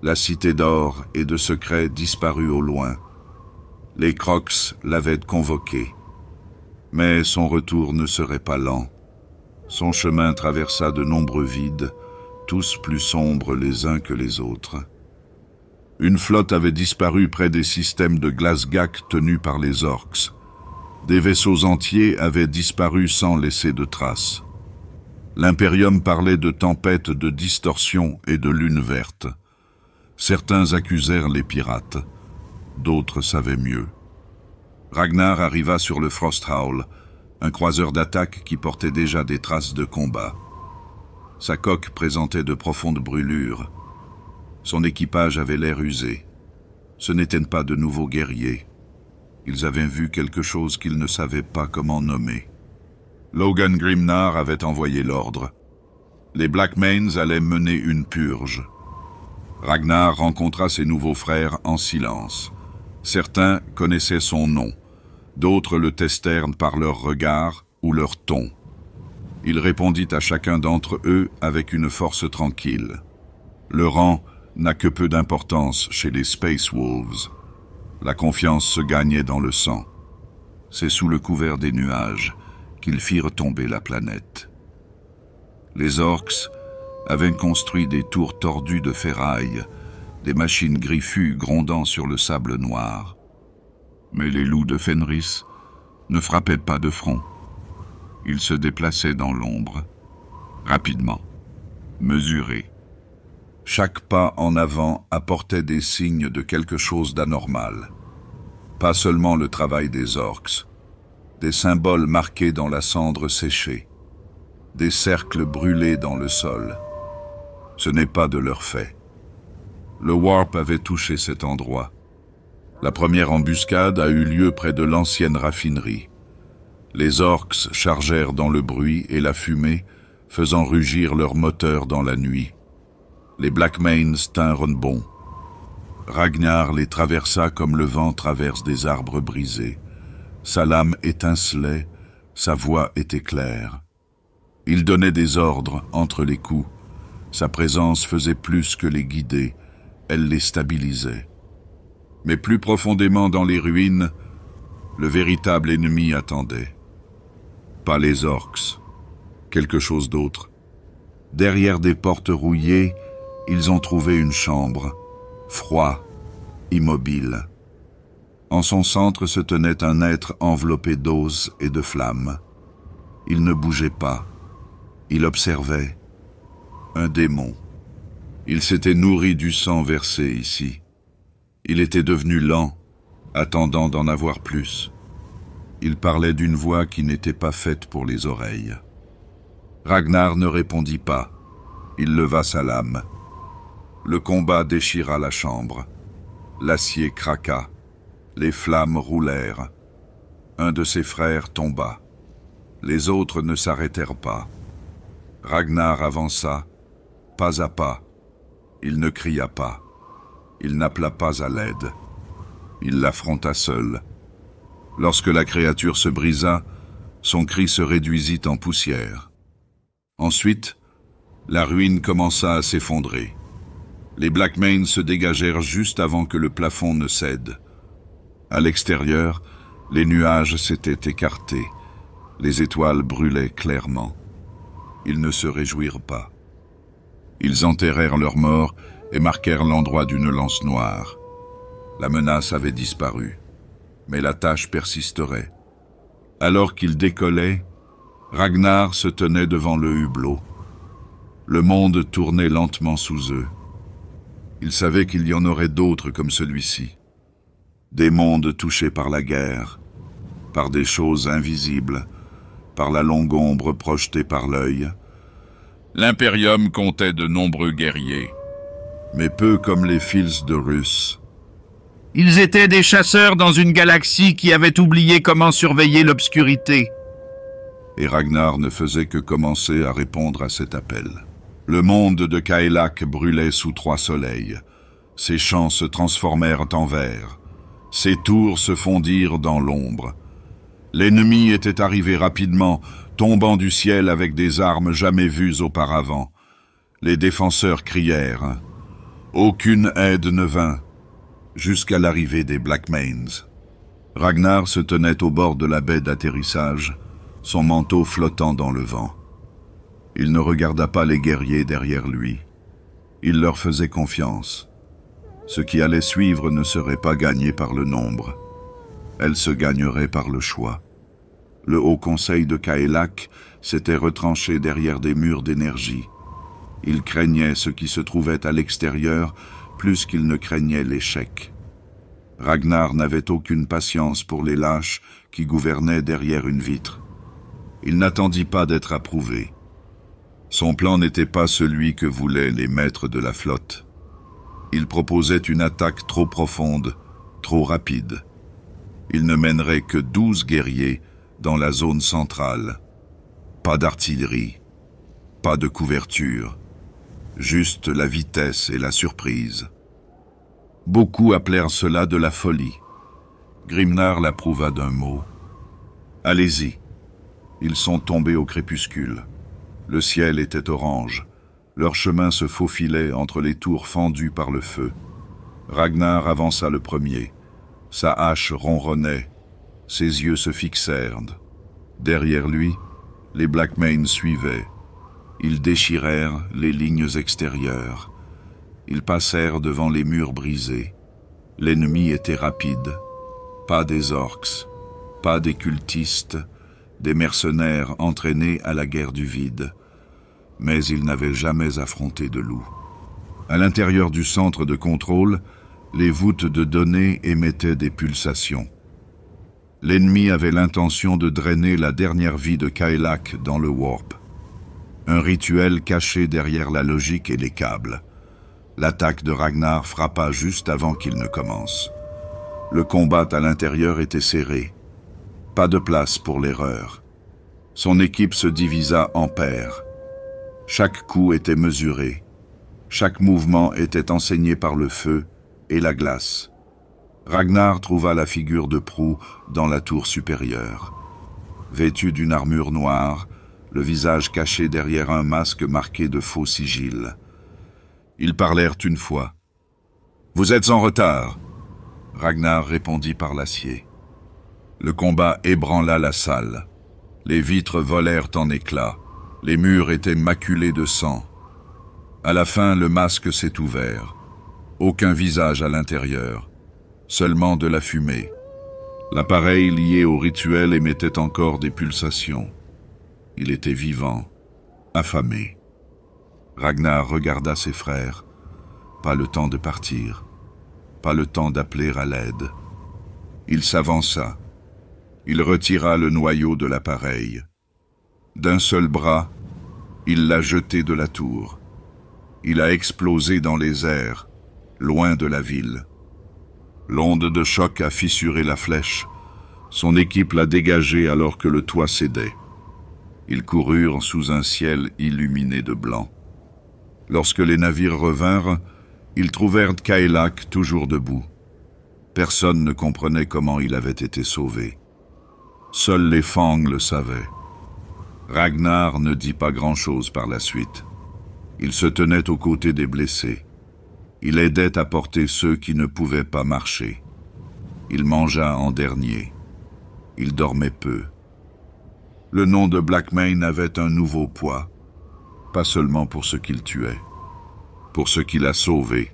La cité d'or et de secrets disparut au loin. Les Crocs l'avaient convoqué. Mais son retour ne serait pas lent. Son chemin traversa de nombreux vides, tous plus sombres les uns que les autres. Une flotte avait disparu près des systèmes de Glazgak tenus par les orques. Des vaisseaux entiers avaient disparu sans laisser de traces. L'Imperium parlait de tempêtes de distorsion et de lune verte. Certains accusèrent les pirates, d'autres savaient mieux. Ragnar arriva sur le Frosthowl, un croiseur d'attaque qui portait déjà des traces de combat. Sa coque présentait de profondes brûlures. Son équipage avait l'air usé. Ce n'étaient pas de nouveaux guerriers. Ils avaient vu quelque chose qu'ils ne savaient pas comment nommer. Logan Grimnar avait envoyé l'ordre. Les Blackmanes allaient mener une purge. Ragnar rencontra ses nouveaux frères en silence. Certains connaissaient son nom, d'autres le testèrent par leur regard ou leur ton. Il répondit à chacun d'entre eux avec une force tranquille. Le rang n'a que peu d'importance chez les Space Wolves. La confiance se gagnait dans le sang. C'est sous le couvert des nuages qu'ils firent tomber la planète. Les orques avaient construit des tours tordues de ferraille, des machines griffues grondant sur le sable noir. Mais les loups de Fenris ne frappaient pas de front. Ils se déplaçaient dans l'ombre, rapidement, mesurés. Chaque pas en avant apportait des signes de quelque chose d'anormal. Pas seulement le travail des orques, des symboles marqués dans la cendre séchée, des cercles brûlés dans le sol. Ce n'est pas de leur fait. Le Warp avait touché cet endroit. La première embuscade a eu lieu près de l'ancienne raffinerie. Les orques chargèrent dans le bruit et la fumée, faisant rugir leurs moteurs dans la nuit. Les Blackmanes tinrent bon. Ragnar les traversa comme le vent traverse des arbres brisés. Sa lame étincelait, sa voix était claire. Il donnait des ordres entre les coups. Sa présence faisait plus que les guider, elle les stabilisait. Mais plus profondément dans les ruines, le véritable ennemi attendait. Pas les orques, quelque chose d'autre. Derrière des portes rouillées, ils ont trouvé une chambre, froid, immobile. En son centre se tenait un être enveloppé d'os et de flammes. Il ne bougeait pas. Il observait. Un démon. Il s'était nourri du sang versé ici. Il était devenu lent, attendant d'en avoir plus. Il parlait d'une voix qui n'était pas faite pour les oreilles. Ragnar ne répondit pas. Il leva sa lame. Le combat déchira la chambre. L'acier craqua. Les flammes roulèrent. Un de ses frères tomba. Les autres ne s'arrêtèrent pas. Ragnar avança, pas à pas. Il ne cria pas. Il n'appela pas à l'aide. Il l'affronta seul. Lorsque la créature se brisa, son cri se réduisit en poussière. Ensuite, la ruine commença à s'effondrer. Les Blackmanes se dégagèrent juste avant que le plafond ne cède. À l'extérieur, les nuages s'étaient écartés. Les étoiles brûlaient clairement. Ils ne se réjouirent pas. Ils enterrèrent leurs morts et marquèrent l'endroit d'une lance noire. La menace avait disparu, mais la tâche persisterait. Alors qu'ils décollaient, Ragnar se tenait devant le hublot. Le monde tournait lentement sous eux. Il savait qu'il y en aurait d'autres comme celui-ci. Des mondes touchés par la guerre, par des choses invisibles, par la longue ombre projetée par l'œil. L'Imperium comptait de nombreux guerriers, mais peu comme les fils de Russ. Ils étaient des chasseurs dans une galaxie qui avait oublié comment surveiller l'obscurité. Et Ragnar ne faisait que commencer à répondre à cet appel. Le monde de Caelac brûlait sous 3 soleils. Ses champs se transformèrent en verre. Ses tours se fondirent dans l'ombre. L'ennemi était arrivé rapidement, tombant du ciel avec des armes jamais vues auparavant. Les défenseurs crièrent. Aucune aide ne vint, jusqu'à l'arrivée des Blackmanes. Ragnar se tenait au bord de la baie d'atterrissage, son manteau flottant dans le vent. Il ne regarda pas les guerriers derrière lui. Il leur faisait confiance. Ce qui allait suivre ne serait pas gagné par le nombre. Elle se gagnerait par le choix. Le Haut Conseil de Caelac s'était retranché derrière des murs d'énergie. Il craignait ce qui se trouvait à l'extérieur plus qu'il ne craignait l'échec. Ragnar n'avait aucune patience pour les lâches qui gouvernaient derrière une vitre. Il n'attendit pas d'être approuvé. Son plan n'était pas celui que voulaient les maîtres de la flotte. Il proposait une attaque trop profonde, trop rapide. Il ne mènerait que 12 guerriers dans la zone centrale. Pas d'artillerie, pas de couverture, juste la vitesse et la surprise. Beaucoup appelèrent cela de la folie. Grimnar l'approuva d'un mot. « Allez-y !» Ils sont tombés au crépuscule. Le ciel était orange. Leur chemin se faufilait entre les tours fendues par le feu. Ragnar avança le premier. Sa hache ronronnait. Ses yeux se fixèrent. Derrière lui, les Blackmanes suivaient. Ils déchirèrent les lignes extérieures. Ils passèrent devant les murs brisés. L'ennemi était rapide. Pas des orques, pas des cultistes, des mercenaires entraînés à la guerre du vide. Mais ils n'avaient jamais affronté de loup. À l'intérieur du centre de contrôle, les voûtes de données émettaient des pulsations. L'ennemi avait l'intention de drainer la dernière vie de Kaelak dans le warp. Un rituel caché derrière la logique et les câbles. L'attaque de Ragnar frappa juste avant qu'il ne commence. Le combat à l'intérieur était serré. Pas de place pour l'erreur. Son équipe se divisa en paires. Chaque coup était mesuré. Chaque mouvement était enseigné par le feu et la glace. Ragnar trouva la figure de proue dans la tour supérieure. Vêtu d'une armure noire, le visage caché derrière un masque marqué de faux sigils. Ils parlèrent une fois. « Vous êtes en retard !» Ragnar répondit par l'acier. Le combat ébranla la salle. Les vitres volèrent en éclats. Les murs étaient maculés de sang. À la fin, le masque s'est ouvert. Aucun visage à l'intérieur. Seulement de la fumée. L'appareil lié au rituel émettait encore des pulsations. Il était vivant, affamé. Ragnar regarda ses frères. Pas le temps de partir. Pas le temps d'appeler à l'aide. Il s'avança. Il retira le noyau de l'appareil. D'un seul bras, il l'a jeté de la tour. Il a explosé dans les airs, loin de la ville. L'onde de choc a fissuré la flèche. Son équipe l'a dégagée alors que le toit cédait. Ils coururent sous un ciel illuminé de blanc. Lorsque les navires revinrent, ils trouvèrent Kaelak toujours debout. Personne ne comprenait comment il avait été sauvé. Seuls les Fangs le savaient. Ragnar ne dit pas grand-chose par la suite. Il se tenait aux côtés des blessés. Il aidait à porter ceux qui ne pouvaient pas marcher. Il mangea en dernier. Il dormait peu. Le nom de Blackmane avait un nouveau poids, pas seulement pour ce qu'il tuait, pour ce qu'il a sauvé.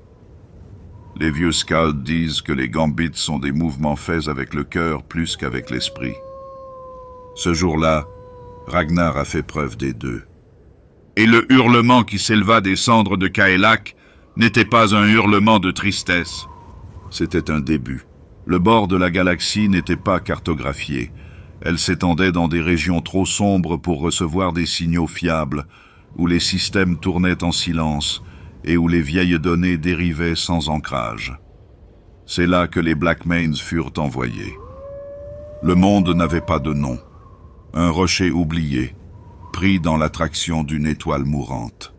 Les vieux Skalds disent que les gambits sont des mouvements faits avec le cœur plus qu'avec l'esprit. Ce jour-là, Ragnar a fait preuve des deux. Et le hurlement qui s'éleva des cendres de Kaelak n'était pas un hurlement de tristesse. C'était un début. Le bord de la galaxie n'était pas cartographié. Elle s'étendait dans des régions trop sombres pour recevoir des signaux fiables, où les systèmes tournaient en silence et où les vieilles données dérivaient sans ancrage. C'est là que les Blackmanes furent envoyés. Le monde n'avait pas de nom. Un rocher oublié, pris dans l'attraction d'une étoile mourante.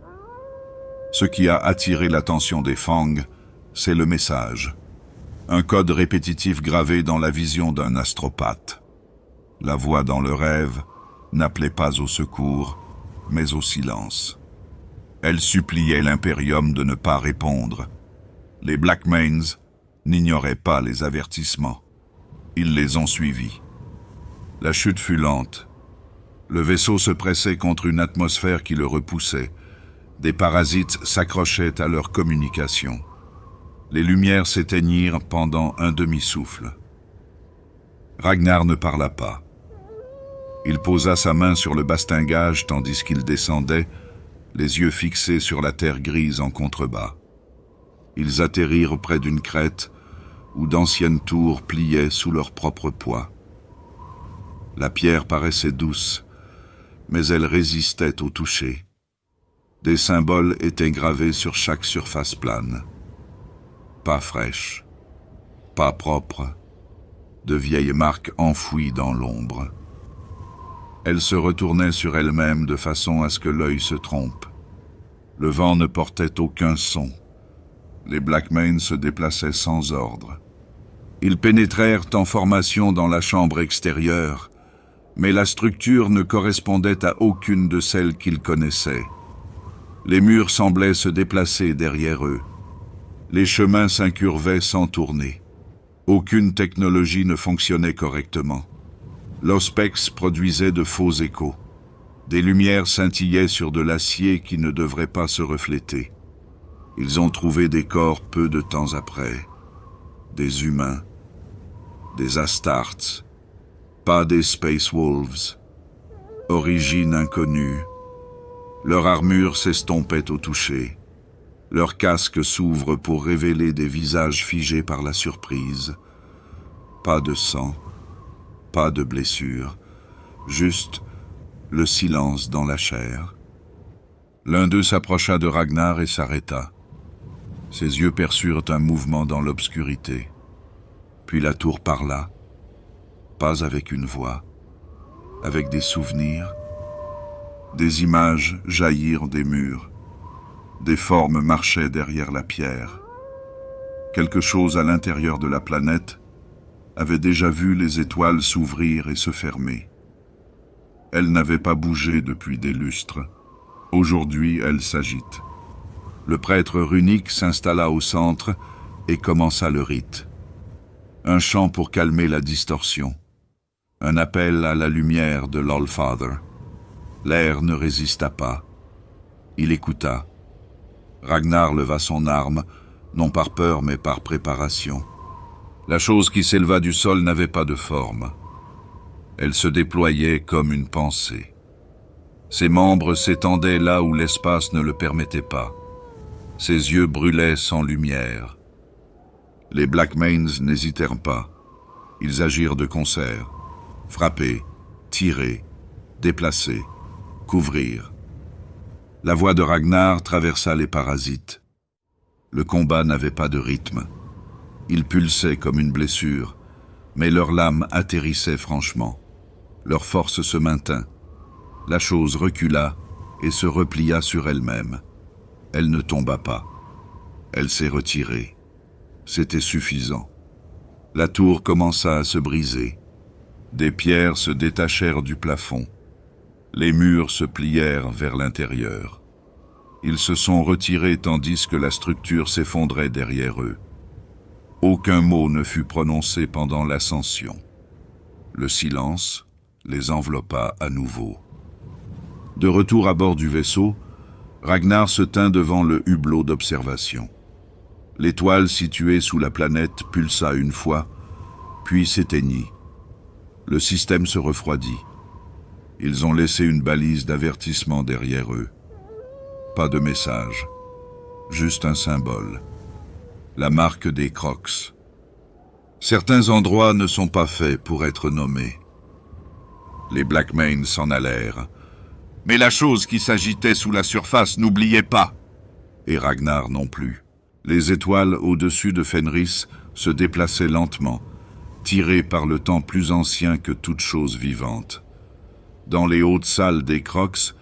Ce qui a attiré l'attention des Fangs, c'est le message. Un code répétitif gravé dans la vision d'un astropathe. La voix dans le rêve n'appelait pas au secours, mais au silence. Elle suppliait l'Imperium de ne pas répondre. Les Blackmanes n'ignoraient pas les avertissements. Ils les ont suivis. La chute fut lente. Le vaisseau se pressait contre une atmosphère qui le repoussait. Des parasites s'accrochaient à leur communication. Les lumières s'éteignirent pendant un demi-souffle. Ragnar ne parla pas. Il posa sa main sur le bastingage tandis qu'il descendait, les yeux fixés sur la terre grise en contrebas. Ils atterrirent près d'une crête où d'anciennes tours pliaient sous leur propre poids. La pierre paraissait douce, mais elle résistait au toucher. Des symboles étaient gravés sur chaque surface plane. Pas fraîche, pas propre, de vieilles marques enfouies dans l'ombre. Elle se retournait sur elle-même de façon à ce que l'œil se trompe. Le vent ne portait aucun son. Les Blackmanes se déplaçaient sans ordre. Ils pénétrèrent en formation dans la chambre extérieure, mais la structure ne correspondait à aucune de celles qu'ils connaissaient. Les murs semblaient se déplacer derrière eux. Les chemins s'incurvaient sans tourner. Aucune technologie ne fonctionnait correctement. L'Auspex produisait de faux échos. Des lumières scintillaient sur de l'acier qui ne devrait pas se refléter. Ils ont trouvé des corps peu de temps après. Des humains. Des Astartes. Pas des Space Wolves. Origine inconnue. Leur armure s'estompait au toucher. Leur casque s'ouvre pour révéler des visages figés par la surprise. Pas de sang, pas de blessure, juste le silence dans la chair. L'un d'eux s'approcha de Ragnar et s'arrêta. Ses yeux perçurent un mouvement dans l'obscurité. Puis la tour parla, pas avec une voix, avec des souvenirs. Des images jaillirent des murs. Des formes marchaient derrière la pierre. Quelque chose à l'intérieur de la planète avait déjà vu les étoiles s'ouvrir et se fermer. Elle n'avait pas bougé depuis des lustres. Aujourd'hui, elle s'agite. Le prêtre runique s'installa au centre et commença le rite. Un chant pour calmer la distorsion. Un appel à la lumière de l'Allfather. L'air ne résista pas. Il écouta. Ragnar leva son arme, non par peur mais par préparation. La chose qui s'éleva du sol n'avait pas de forme. Elle se déployait comme une pensée. Ses membres s'étendaient là où l'espace ne le permettait pas. Ses yeux brûlaient sans lumière. Les Blackmanes n'hésitèrent pas. Ils agirent de concert. Frapper, tirer, déplacer, couvrir. La voix de Ragnar traversa les parasites. Le combat n'avait pas de rythme. Il pulsait comme une blessure, mais leurs lames atterrissaient franchement. Leur force se maintint. La chose recula et se replia sur elle-même. Elle ne tomba pas. Elle s'est retirée. C'était suffisant. La tour commença à se briser. Des pierres se détachèrent du plafond. Les murs se plièrent vers l'intérieur. Ils se sont retirés tandis que la structure s'effondrait derrière eux. Aucun mot ne fut prononcé pendant l'ascension. Le silence les enveloppa à nouveau. De retour à bord du vaisseau, Ragnar se tint devant le hublot d'observation. L'étoile située sous la planète pulsa une fois, puis s'éteignit. Le système se refroidit. Ils ont laissé une balise d'avertissement derrière eux. Pas de message, juste un symbole. La marque des Crocs. Certains endroits ne sont pas faits pour être nommés. Les Blackmanes s'en allèrent. Mais la chose qui s'agitait sous la surface n'oubliait pas. Et Ragnar non plus. Les étoiles au-dessus de Fenris se déplaçaient lentement, tirées par le temps plus ancien que toute chose vivante. Dans les hautes salles des Crocs,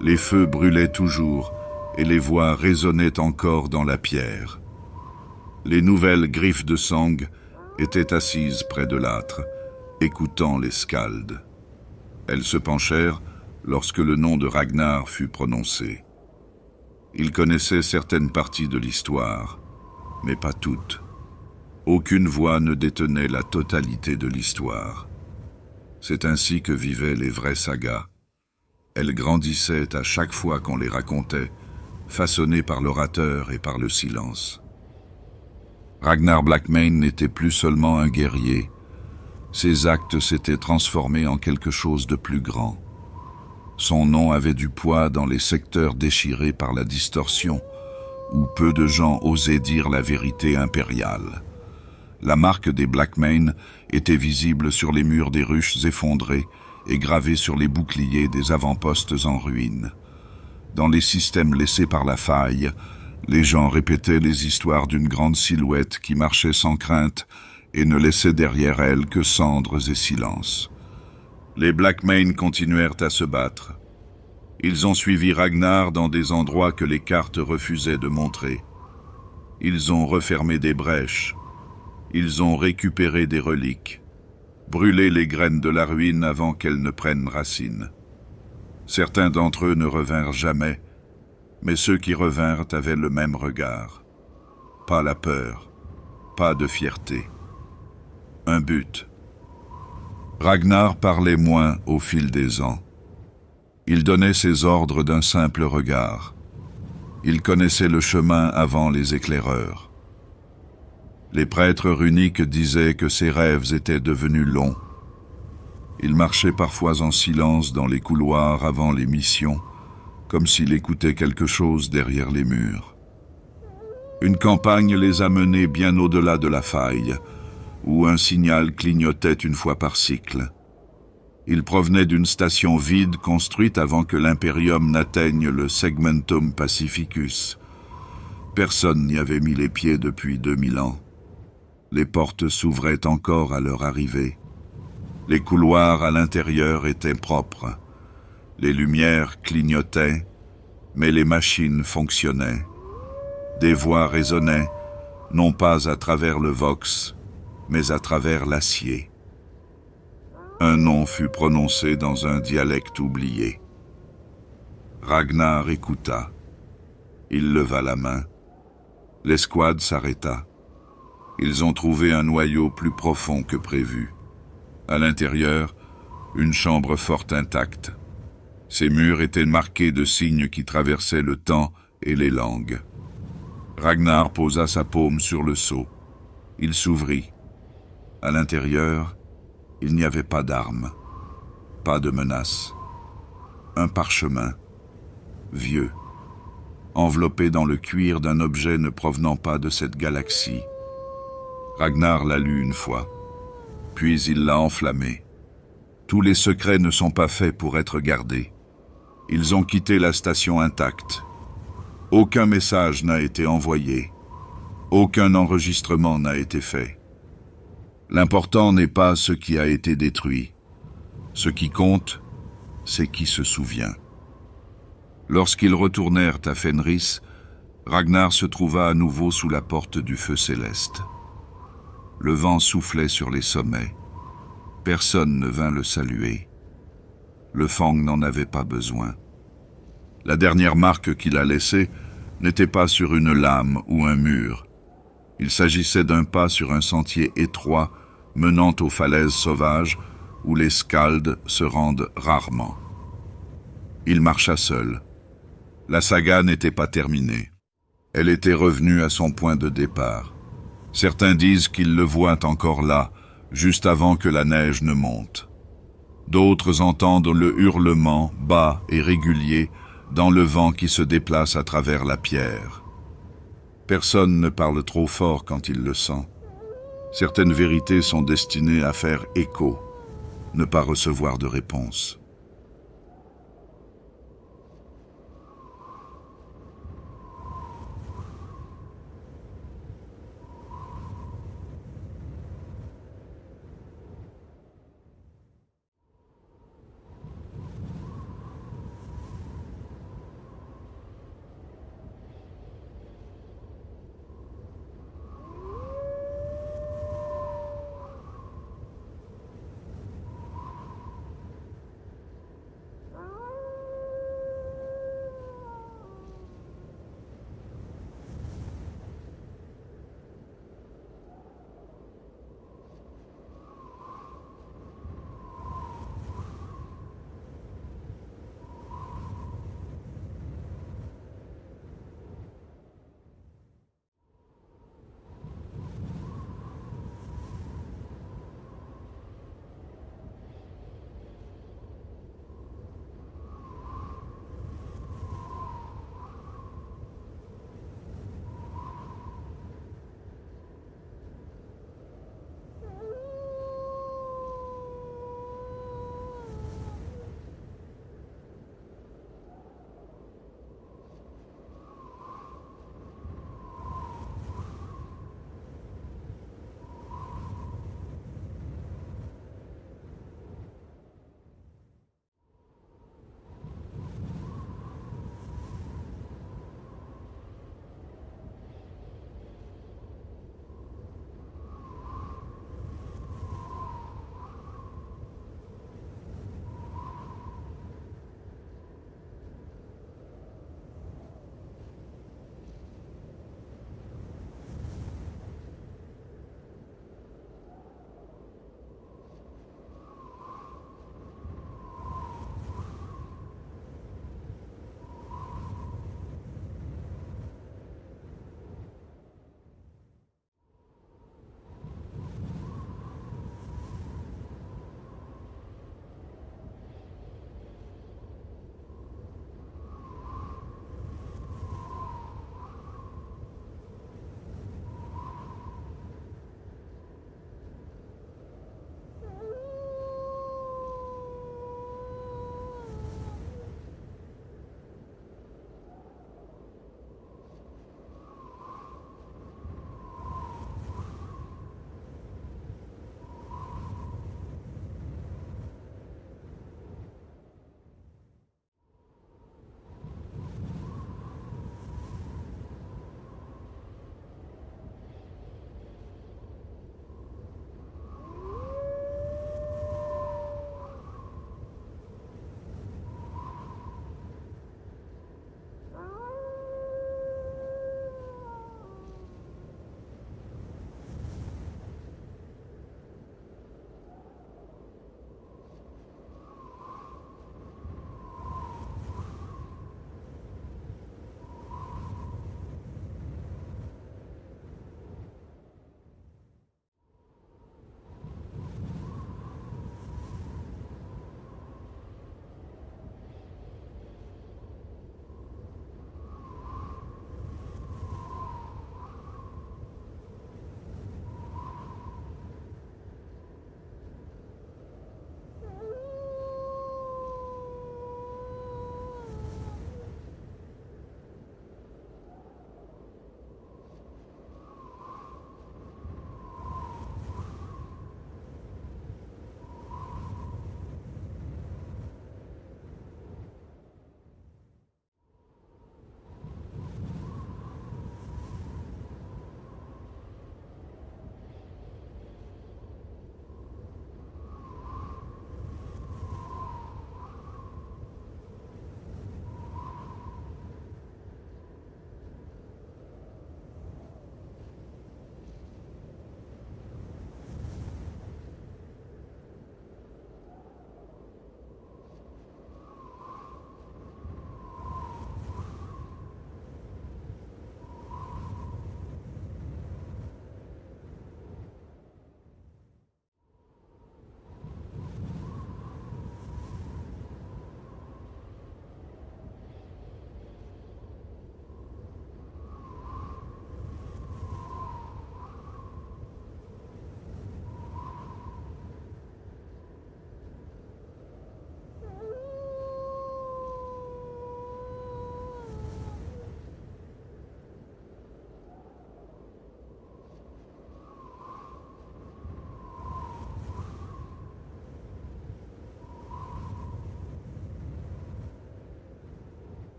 les feux brûlaient toujours et les voix résonnaient encore dans la pierre. Les nouvelles griffes de sang étaient assises près de l'âtre, écoutant les Skalds. Elles se penchèrent lorsque le nom de Ragnar fut prononcé. Ils connaissaient certaines parties de l'histoire, mais pas toutes. Aucune voix ne détenait la totalité de l'histoire. C'est ainsi que vivaient les vraies sagas. Elles grandissaient à chaque fois qu'on les racontait, façonnées par l'orateur et par le silence. Ragnar Blackmane n'était plus seulement un guerrier, Ses actes s'étaient transformés en quelque chose de plus grand. Son nom avait du poids dans les secteurs déchirés par la distorsion, où peu de gens osaient dire la vérité impériale. La marque des Blackmane était visible sur les murs des ruches effondrées et gravée sur les boucliers des avant-postes en ruine. Dans les systèmes laissés par la faille, les gens répétaient les histoires d'une grande silhouette qui marchait sans crainte et ne laissait derrière elle que cendres et silence. Les Blackmane continuèrent à se battre. Ils ont suivi Ragnar dans des endroits que les cartes refusaient de montrer. Ils ont refermé des brèches. Ils ont récupéré des reliques, brûlé les graines de la ruine avant qu'elles ne prennent racine. Certains d'entre eux ne revinrent jamais, mais ceux qui revinrent avaient le même regard. Pas la peur, pas de fierté. Un but. Ragnar parlait moins au fil des ans. Il donnait ses ordres d'un simple regard. Il connaissait le chemin avant les éclaireurs. Les prêtres runiques disaient que ses rêves étaient devenus longs. Il marchait parfois en silence dans les couloirs avant les missions, comme s'il écoutait quelque chose derrière les murs. Une campagne les a menés bien au-delà de la faille, où un signal clignotait une fois par cycle. Ils provenaient d'une station vide construite avant que l'Imperium n'atteigne le Segmentum Pacificus. Personne n'y avait mis les pieds depuis 2000 ans. Les portes s'ouvraient encore à leur arrivée. Les couloirs à l'intérieur étaient propres. Les lumières clignotaient, mais les machines fonctionnaient. Des voix résonnaient, non pas à travers le vox, mais à travers l'acier. Un nom fut prononcé dans un dialecte oublié. Ragnar écouta. Il leva la main. L'escouade s'arrêta. Ils ont trouvé un noyau plus profond que prévu. À l'intérieur, une chambre forte intacte. Ses murs étaient marqués de signes qui traversaient le temps et les langues. Ragnar posa sa paume sur le sceau. Il s'ouvrit. À l'intérieur, il n'y avait pas d'armes, pas de menace. Un parchemin, vieux, enveloppé dans le cuir d'un objet ne provenant pas de cette galaxie. Ragnar l'a lu une fois, puis il l'a enflammé. Tous les secrets ne sont pas faits pour être gardés. Ils ont quitté la station intacte. Aucun message n'a été envoyé. Aucun enregistrement n'a été fait. L'important n'est pas ce qui a été détruit. Ce qui compte, c'est qui se souvient. Lorsqu'ils retournèrent à Fenris, Ragnar se trouva à nouveau sous la porte du feu céleste. Le vent soufflait sur les sommets. Personne ne vint le saluer. Le Fang n'en avait pas besoin. La dernière marque qu'il a laissée n'était pas sur une lame ou un mur. Il s'agissait d'un pas sur un sentier étroit menant aux falaises sauvages où les Skalds se rendent rarement. Il marcha seul. La saga n'était pas terminée. Elle était revenue à son point de départ. Certains disent qu'ils le voient encore là, juste avant que la neige ne monte. D'autres entendent le hurlement bas et régulier dans le vent qui se déplace à travers la pierre. Personne ne parle trop fort quand il le sent. Certaines vérités sont destinées à faire écho, ne pas recevoir de réponse.